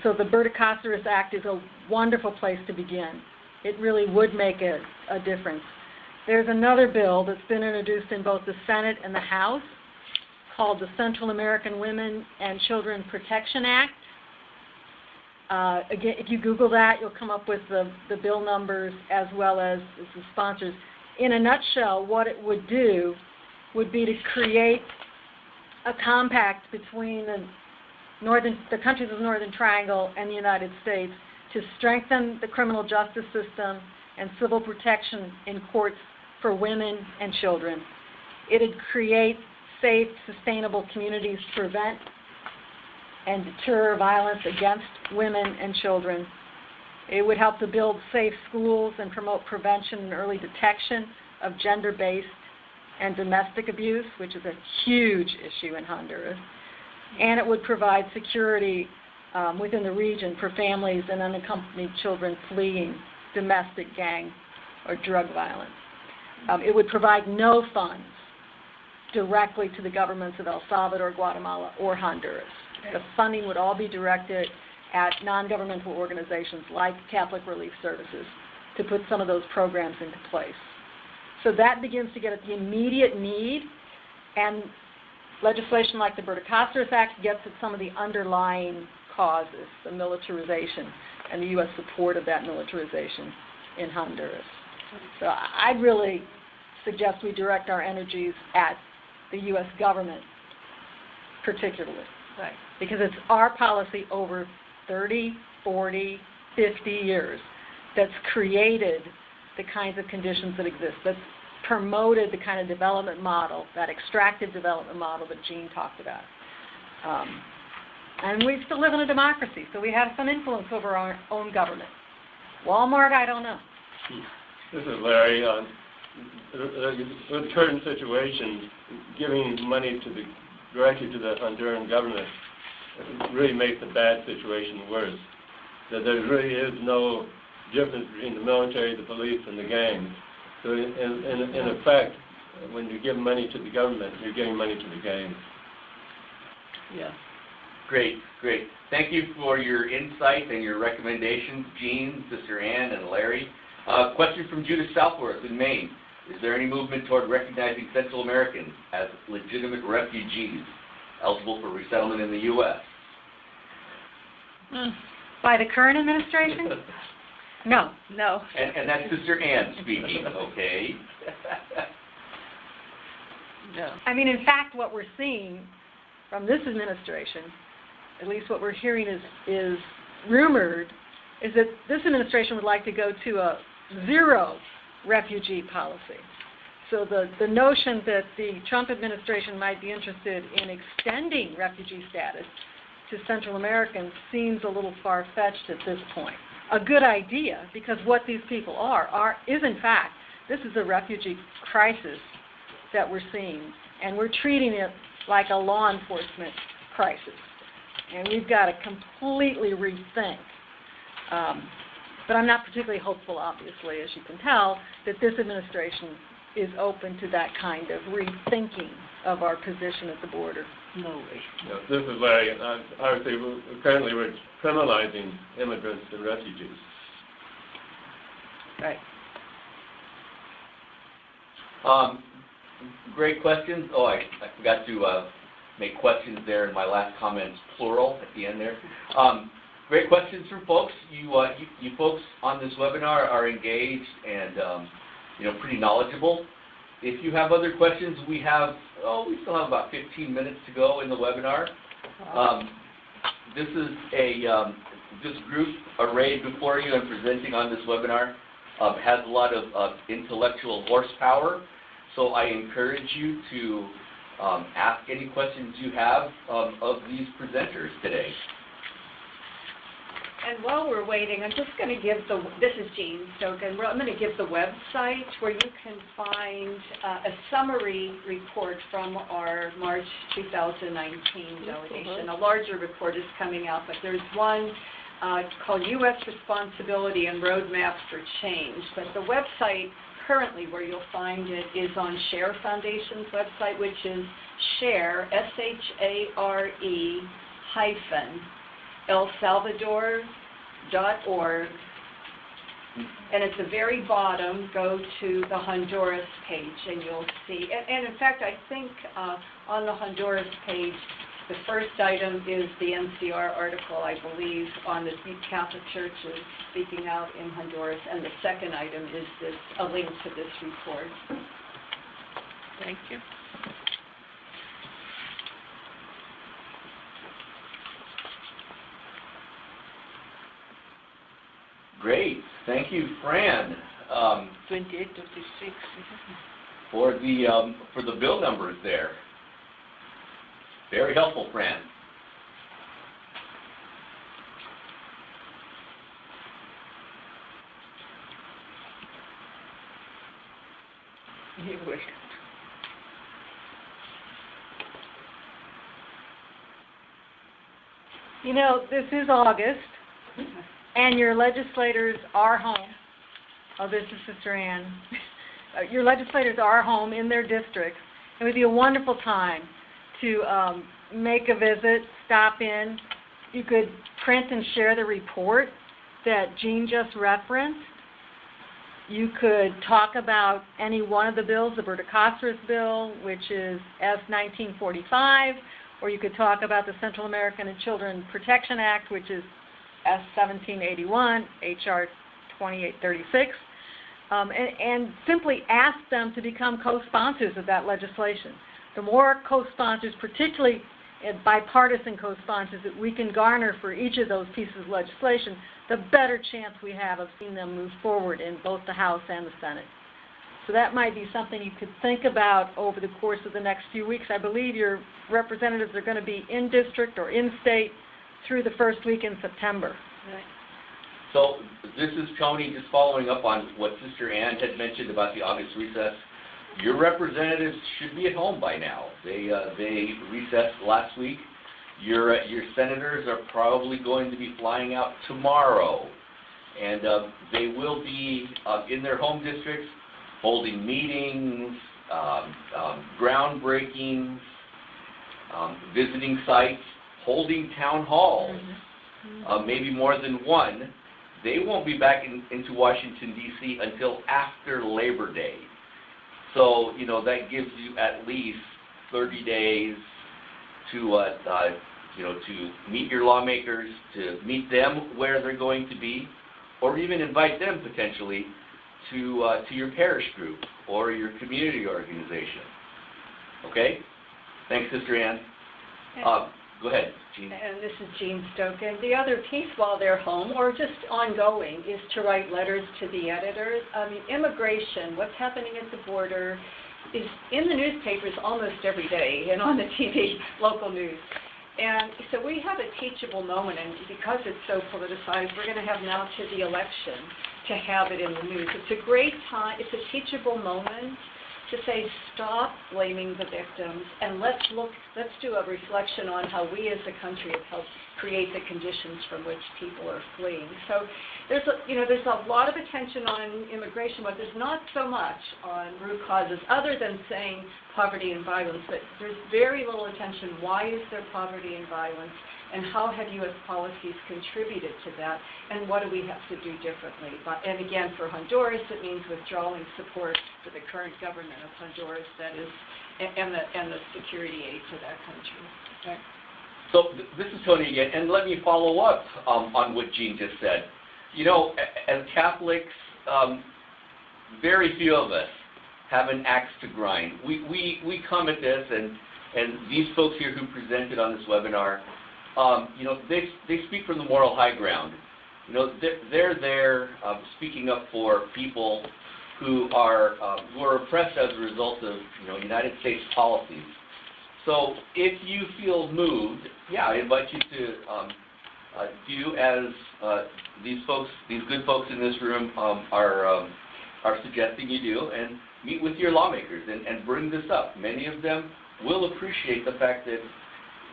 [SPEAKER 4] So the Berta Cáceres Act is a wonderful place to begin. It really would make a difference. There's another bill that's been introduced in both the Senate and the House called the Central American Women and Children Protection Act. Again, if you Google that, you'll come up with the bill numbers as well as the sponsors. In a nutshell, what it would do would be to create a compact between the countries of the Northern Triangle and the United States to strengthen the criminal justice system and civil protection in courts for women and children. It would create safe, sustainable communities to prevent and deter violence against women and children. It would help to build safe schools and promote prevention and early detection of gender-based and domestic abuse, which is a huge issue in Honduras. And it would provide security within the region for families and unaccompanied children fleeing domestic gang or drug violence. It would provide no funds directly to the governments of El Salvador, Guatemala, or Honduras. The funding would all be directed at non-governmental organizations like Catholic Relief Services to put some of those programs into place. So that begins to get at the immediate need, and legislation like the Berta-Cáceres Act gets at some of the underlying causes, the militarization and the U.S. support of that militarization in Honduras. So I'd really suggest we direct our energies at the U.S. government particularly.
[SPEAKER 2] Right.
[SPEAKER 4] Because it's our policy over 30, 40, 50 years that's created the kinds of conditions that exist, that's promoted the kind of development model, that extractive development model that Jean talked about. And we still live in a democracy, so we have some influence over our own government. Walmart, I don't know.
[SPEAKER 3] This is Larry. With the current situation, giving money directly to the Honduran government really makes the bad situation worse. That there really is no difference between the military, the police, and the gangs. So in effect, when you give money to the government, you're giving money to the gangs.
[SPEAKER 2] Yeah.
[SPEAKER 1] Great. Thank you for your insight and your recommendations, Jean, Sister Ann, and Larry. Question from Judith Southworth in Maine. Is there any movement toward recognizing Central Americans as legitimate refugees eligible for resettlement in the U.S.?
[SPEAKER 4] By the current administration? No.
[SPEAKER 1] And that's Sister Ann speaking, okay?
[SPEAKER 2] No.
[SPEAKER 4] I mean, in fact, what we're seeing from this administration, at least what we're hearing is rumored, is that this administration would like to go to a zero refugee policy. So the notion that the Trump administration might be interested in extending refugee status to Central Americans seems a little far-fetched at this point. A good idea, because what these people is in fact, this is a refugee crisis that we're seeing, and we're treating it like a law enforcement crisis. And we've got to completely rethink. But I'm not particularly hopeful, obviously, as you can tell, that this administration is open to that kind of rethinking of our position at the border.
[SPEAKER 2] No way.
[SPEAKER 3] Yeah, this is Larry. Obviously, currently we're criminalizing immigrants and refugees.
[SPEAKER 2] Right.
[SPEAKER 1] Great questions. Oh, I forgot to make questions there in my last comments, plural, at the end there. Great questions from folks. You folks on this webinar are engaged and pretty knowledgeable. If you have other questions, we still have about 15 minutes to go in the webinar. This group arrayed before you and presenting on this webinar has a lot of intellectual horsepower. So I encourage you to ask any questions you have of these presenters today.
[SPEAKER 5] And while we're waiting, I'm just going to give this is Jean Stogan, I'm going to give the website where you can find a summary report from our March 2019 delegation. A larger report is coming out, but there's one called U.S. Responsibility and Roadmap for Change. But the website currently where you'll find it is on SHARE Foundation's website, which is SHARE, SHARE hyphen El Salvador.org And at the very bottom, go to the Honduras page, and you'll see. And in fact, I think on the Honduras page, the first item is the NCR article, I believe, on the Catholic churches speaking out in Honduras, and the second item is a link to this report.
[SPEAKER 2] Thank you.
[SPEAKER 1] Great. Thank you, Fran,
[SPEAKER 2] 2856.
[SPEAKER 1] for the bill numbers there. Very helpful, Fran.
[SPEAKER 2] You're welcome.
[SPEAKER 4] You know, this is August, and your legislators are home. Oh, this is Sister Ann. Your legislators are home in their districts. It would be a wonderful time to make a visit, stop in. You could print and share the report that Jean just referenced. You could talk about any one of the bills, the Berta-Cáceres bill, which is S-1945, or you could talk about the Central American and Children Protection Act, which is S-1781, H.R. 2836, and simply ask them to become co-sponsors of that legislation. The more co-sponsors, particularly bipartisan co-sponsors, that we can garner for each of those pieces of legislation, the better chance we have of seeing them move forward in both the House and the Senate. So that might be something you could think about over the course of the next few weeks. I believe your representatives are going to be in district or in state through the first week in September.
[SPEAKER 2] Right.
[SPEAKER 1] So this is Tony just following up on what Sister Ann had mentioned about the August recess. Your representatives should be at home by now. They recessed last week. Your senators are probably going to be flying out tomorrow, and they will be in their home districts holding meetings, groundbreakings, visiting sites, holding town halls, maybe more than one. They won't be back into Washington, D.C. until after Labor Day. So, you know, that gives you at least 30 days to, to meet your lawmakers, to meet them where they're going to be, or even invite them potentially to your parish group or your community organization. Okay? Thanks, Sister Ann. Go ahead, Jean.
[SPEAKER 5] And this is Jean Stoken. The other piece while they're home, or just ongoing, is to write letters to the editors. I mean, immigration, what's happening at the border, is in the newspapers almost every day and on the TV, local news. And so we have a teachable moment, and because it's so politicized, we're going to have now to the election to have it in the news. It's a great time, it's a teachable moment to say, stop blaming the victims, and let's do a reflection on how we as a country have helped create the conditions from which people are fleeing. So there's a lot of attention on immigration, but there's not so much on root causes other than saying poverty and violence. But there's very little attention. Why is there poverty and violence? And how have U.S. policies contributed to that? And what do we have to do differently? And again, for Honduras, it means withdrawing support for the current government of Honduras, that is, and the security aid to that country. Okay.
[SPEAKER 1] So this is Tony again, and let me follow up on what Jean just said. You know, as Catholics, very few of us have an axe to grind. We come at this, and these folks here who presented on this webinar, they speak from the moral high ground. You know, they're there speaking up for people who are oppressed as a result of United States policies. So if you feel moved, I invite you to do as these good folks in this room are suggesting you do, and meet with your lawmakers and bring this up. Many of them will appreciate the fact that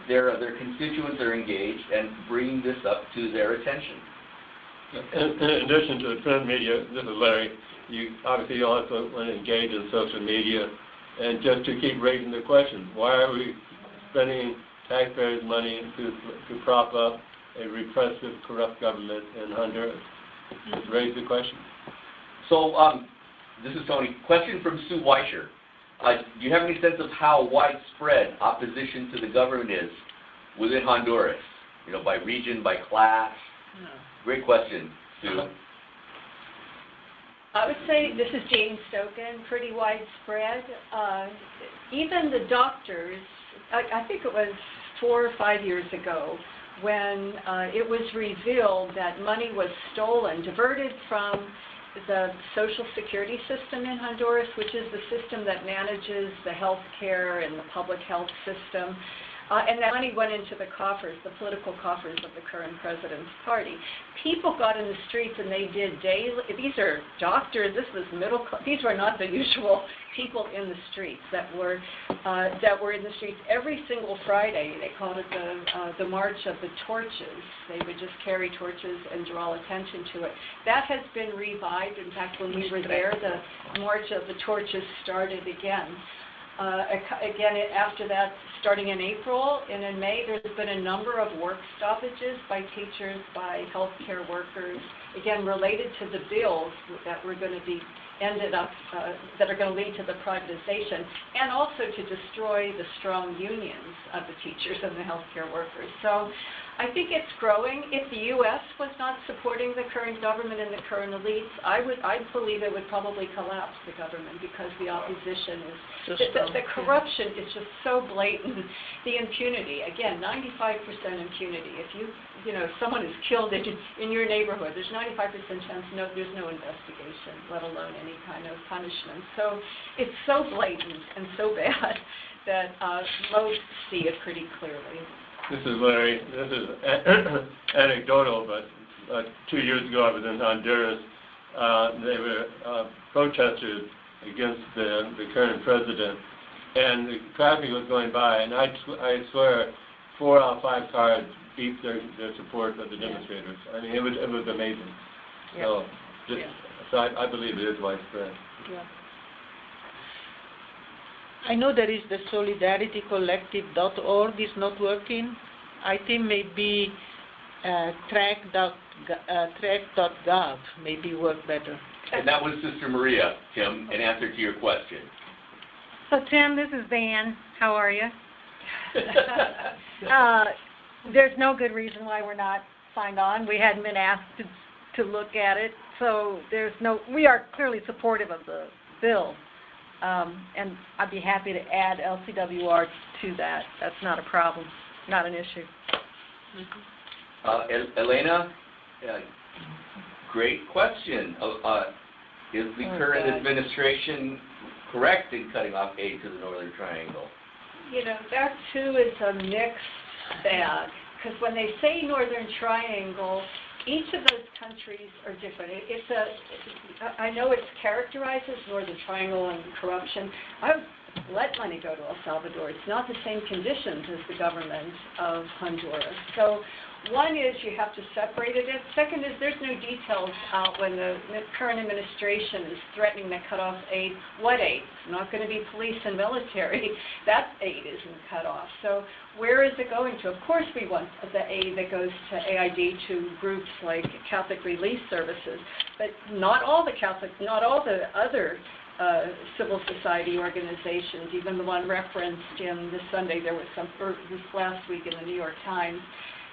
[SPEAKER 1] their constituents are engaged and bringing this up to their attention.
[SPEAKER 3] In addition to the print media, this is Larry, you obviously also want to engage in social media, and just to keep raising the question, why are we spending taxpayers' money to prop up a repressive, corrupt government in Honduras? raise the question.
[SPEAKER 1] So, this is Tony. Question from Sue Weischer. Do you have any sense of how widespread opposition to the government is within Honduras? You know, by region, by class?
[SPEAKER 2] No.
[SPEAKER 1] Great question, Sue.
[SPEAKER 5] I would say, this is Jane Stoken, pretty widespread. Even the doctors, I think it was 4 or 5 years ago, when it was revealed that money was stolen, diverted from the Social Security system in Honduras, which is the system that manages the health care and the public health system. And that money went into the coffers, the political coffers of the current president's party. People got in the streets and they did daily, these are doctors, this was middle class, these were not the usual people in the streets that were in the streets every single Friday. They called it the March of the Torches. They would just carry torches and draw attention to it. That has been revived. In fact, when we were there, the March of the Torches started again. Again, after that, starting in April and in May, there's been a number of work stoppages by teachers, by healthcare workers, again, related to the bills that were going to be that are going to lead to the privatization, and also to destroy the strong unions of the teachers and the healthcare workers. So I think it's growing. If the U.S. was not supporting the current government and the current elites, I believe it would probably collapse the government, because the opposition is, the corruption is just so blatant. The impunity, again, 95% impunity. If someone is killed in your neighborhood, there's 95% chance there's no investigation, let alone any kind of punishment. So it's so blatant and so bad that most see it pretty clearly.
[SPEAKER 3] This is Larry. This is anecdotal, but 2 years ago I was in Honduras. They were protesters against the current president, and the traffic was going by, and I swear 4 out of 5 cars beeped their support of the demonstrators. I mean, it was amazing.
[SPEAKER 2] Yeah.
[SPEAKER 3] So I believe it is widespread.
[SPEAKER 2] Yeah. I know there is the solidaritycollective.org is not working. I think maybe track.gov maybe work better.
[SPEAKER 1] And that was Sister Maria, Tim, in answer to your question.
[SPEAKER 4] So, Tim, this is Van. How are you? There's no good reason why we're not signed on. We hadn't been asked to look at it, so we are clearly supportive of the bill. And I'd be happy to add LCWR to that. That's not a problem, not an issue.
[SPEAKER 1] Elena, great question. Is the current administration correct in cutting off aid to the Northern Triangle?
[SPEAKER 5] That too is a mixed bag, because when they say Northern Triangle, each of those countries are different. I know it's characterized as Northern Triangle and corruption. I would let money go to El Salvador. It's not the same conditions as the government of Honduras. So one is you have to separate it. Second is there's no details out when the current administration is threatening to cut off aid. What aid? It's not going to be police and military. That aid isn't cut off. So where is it going to? Of course we want the aid that goes to AID to groups like Catholic Relief Services, but not all the other civil society organizations, even the one referenced in this Sunday, there was this last week in the New York Times,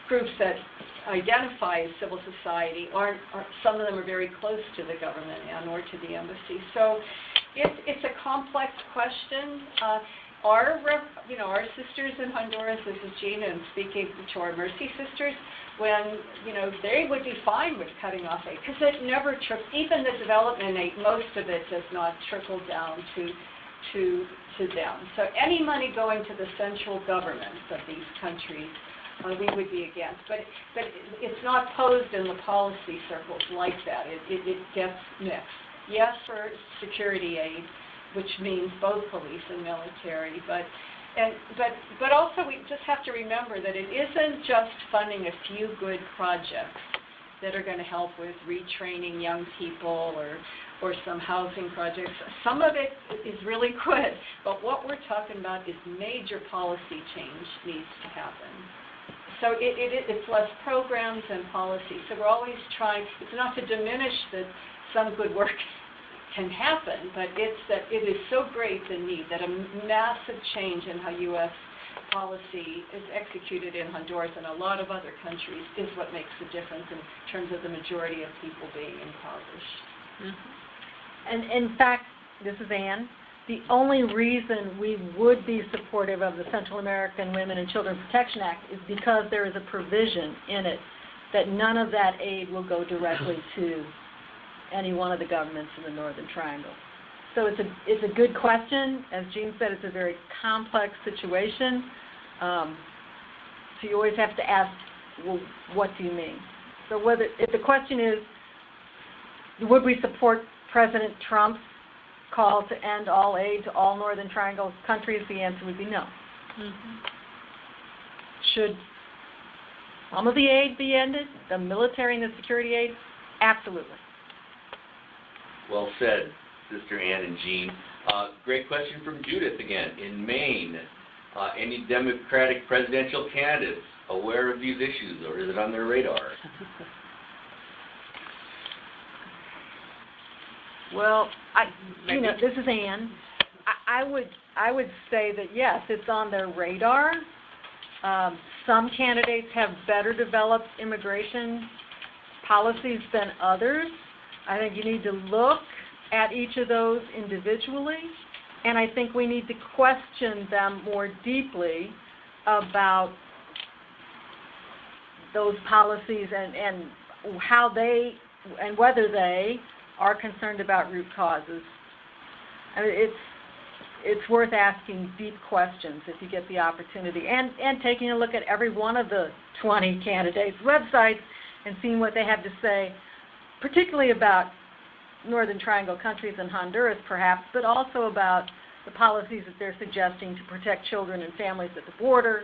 [SPEAKER 5] groups that identify as civil society some of them are very close to the government and or to the embassy. So it's a complex question. Our sisters in Honduras, this is Gina, and speaking to our Mercy sisters, when, they would be fine with cutting off aid, because it never even the development aid, most of it does not trickle down to them. So any money going to the central governments of these countries, we would be against. But it's not posed in the policy circles like that. It gets mixed. Yes, for security aid, which means both police and military, but also we just have to remember that it isn't just funding a few good projects that are going to help with retraining young people or some housing projects. Some of it is really good, but what we're talking about is major policy change needs to happen. So it's less programs and policies. So we're always trying, it's not to diminish that some good work can happen, but it's that it is so great the need that a massive change in how U.S. policy is executed in Honduras and a lot of other countries is what makes the difference in terms of the majority of people being impoverished.
[SPEAKER 4] And in fact, this is Ann, the only reason we would be supportive of the Central American Women and Children Protection Act is because there is a provision in it that none of that aid will go directly to any one of the governments in the Northern Triangle. So it's a good question. As Jean said, it's a very complex situation. So you always have to ask, well, what do you mean? So if the question is, would we support President Trump's call to end all aid to all Northern Triangle countries, the answer would be no. Should some of the aid be ended, the military and the security aid? Absolutely.
[SPEAKER 1] Well said, Sister Ann and Jean. Great question from Judith again. In Maine, any Democratic presidential candidates aware of these issues, or is it on their radar?
[SPEAKER 2] Well,
[SPEAKER 4] this is Ann. I would say that yes, it's on their radar. Some candidates have better developed immigration policies than others. I think you need to look at each of those individually, and I think we need to question them more deeply about those policies and how they and whether they are concerned about root causes. I mean, it's worth asking deep questions if you get the opportunity, and taking a look at every one of the 20 candidates' websites and seeing what they have to say, particularly about Northern Triangle countries and Honduras, perhaps, but also about the policies that they're suggesting to protect children and families at the border,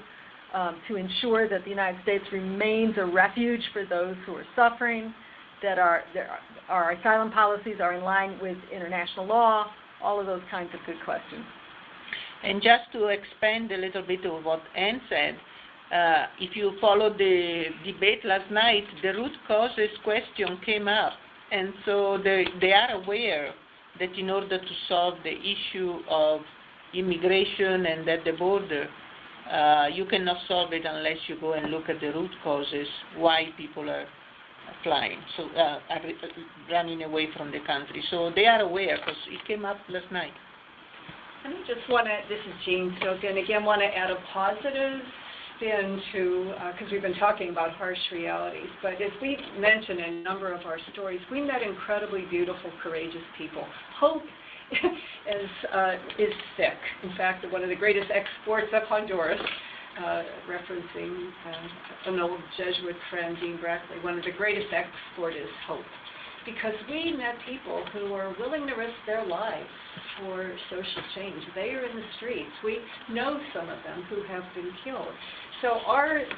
[SPEAKER 4] to ensure that the United States remains a refuge for those who are suffering, that our asylum policies are in line with international law, all of those kinds of good questions.
[SPEAKER 2] And just to expand a little bit of what Ann said, if you followed the debate last night, the root causes question came up. And so they are aware that in order to solve the issue of immigration and at the border, you cannot solve it unless you go and look at the root causes, why people are flying, so are running away from the country. So they are aware because it came up last night.
[SPEAKER 5] And I just want to, this is Jean Stogan, again want to add a positive spin to, because we've been talking about harsh realities, but as we mentioned in a number of our stories, we met incredibly beautiful, courageous people. Hope is sick. In fact, one of the greatest exports of Honduras, referencing an old Jesuit friend, Dean Brackley, one of the greatest export is hope. Because we met people who are willing to risk their lives for social change. They are in the streets. We know some of them who have been killed. So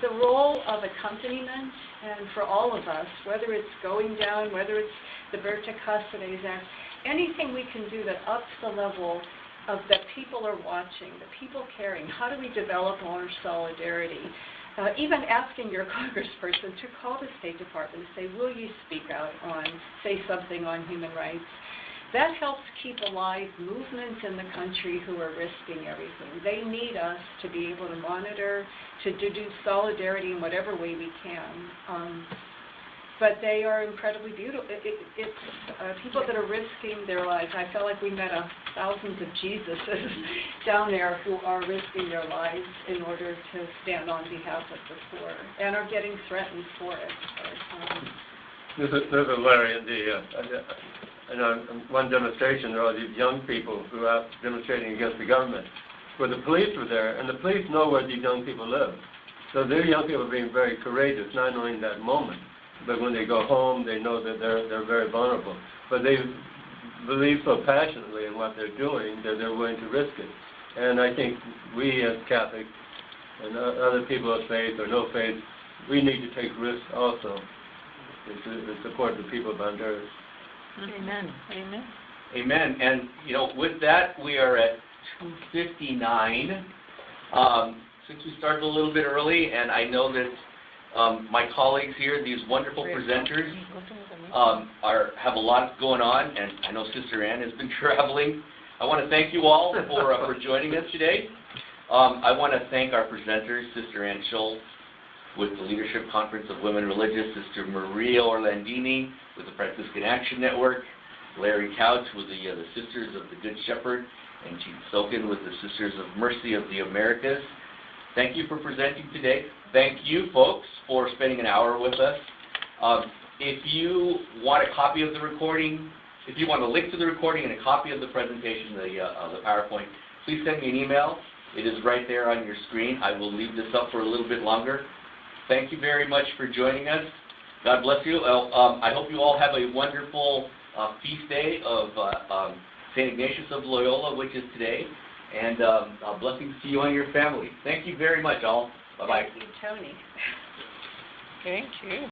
[SPEAKER 5] the role of accompaniment, and for all of us, whether it's going down, whether it's the Berta Cáceres Act, anything we can do that ups the level of that people are watching, the people caring, how do we develop more solidarity? Even asking your congressperson to call the State Department and say, will you speak out on, say something on human rights? That helps keep alive movements in the country who are risking everything. They need us to be able to monitor, to do solidarity in whatever way we can. But they are incredibly beautiful. It's people that are risking their lives. I felt like we met thousands of Jesuses down there who are risking their lives in order to stand on behalf of the poor and are getting threatened for it.
[SPEAKER 3] This is Larry. In one demonstration, there are these young people who are demonstrating against the government, where the police were there, and the police know where these young people live. So they're young people being very courageous, not only in that moment, but when they go home, they know that they're very vulnerable. But they believe so passionately in what they're doing that they're willing to risk it. And I think we as Catholics and other people of faith or no faith, we need to take risks also to support the people of Honduras.
[SPEAKER 2] Amen. Amen.
[SPEAKER 1] Amen. And, with that, we are at 2:59. Since we started a little bit early, and I know that My colleagues here, these wonderful presenters, have a lot going on, and I know Sister Ann has been traveling. I want to thank you all for joining us today. I want to thank our presenters, Sister Ann Schultz with the Leadership Conference of Women Religious, Sister Maria Orlandini with the Franciscan Action Network, Larry Couch with the Sisters of the Good Shepherd, and Chief Sokin with the Sisters of Mercy of the Americas. Thank you for presenting today. Thank you, folks, for spending an hour with us. If you want a copy of the recording, if you want a link to the recording and a copy of the presentation, the PowerPoint, please send me an email. It is right there on your screen. I will leave this up for a little bit longer. Thank you very much for joining us. God bless you. I hope you all have a wonderful feast day of St. Ignatius of Loyola, which is today, and blessings to you and your family. Thank you very much, all. Bye-bye.
[SPEAKER 5] Thank you, Tony.
[SPEAKER 2] Thank you.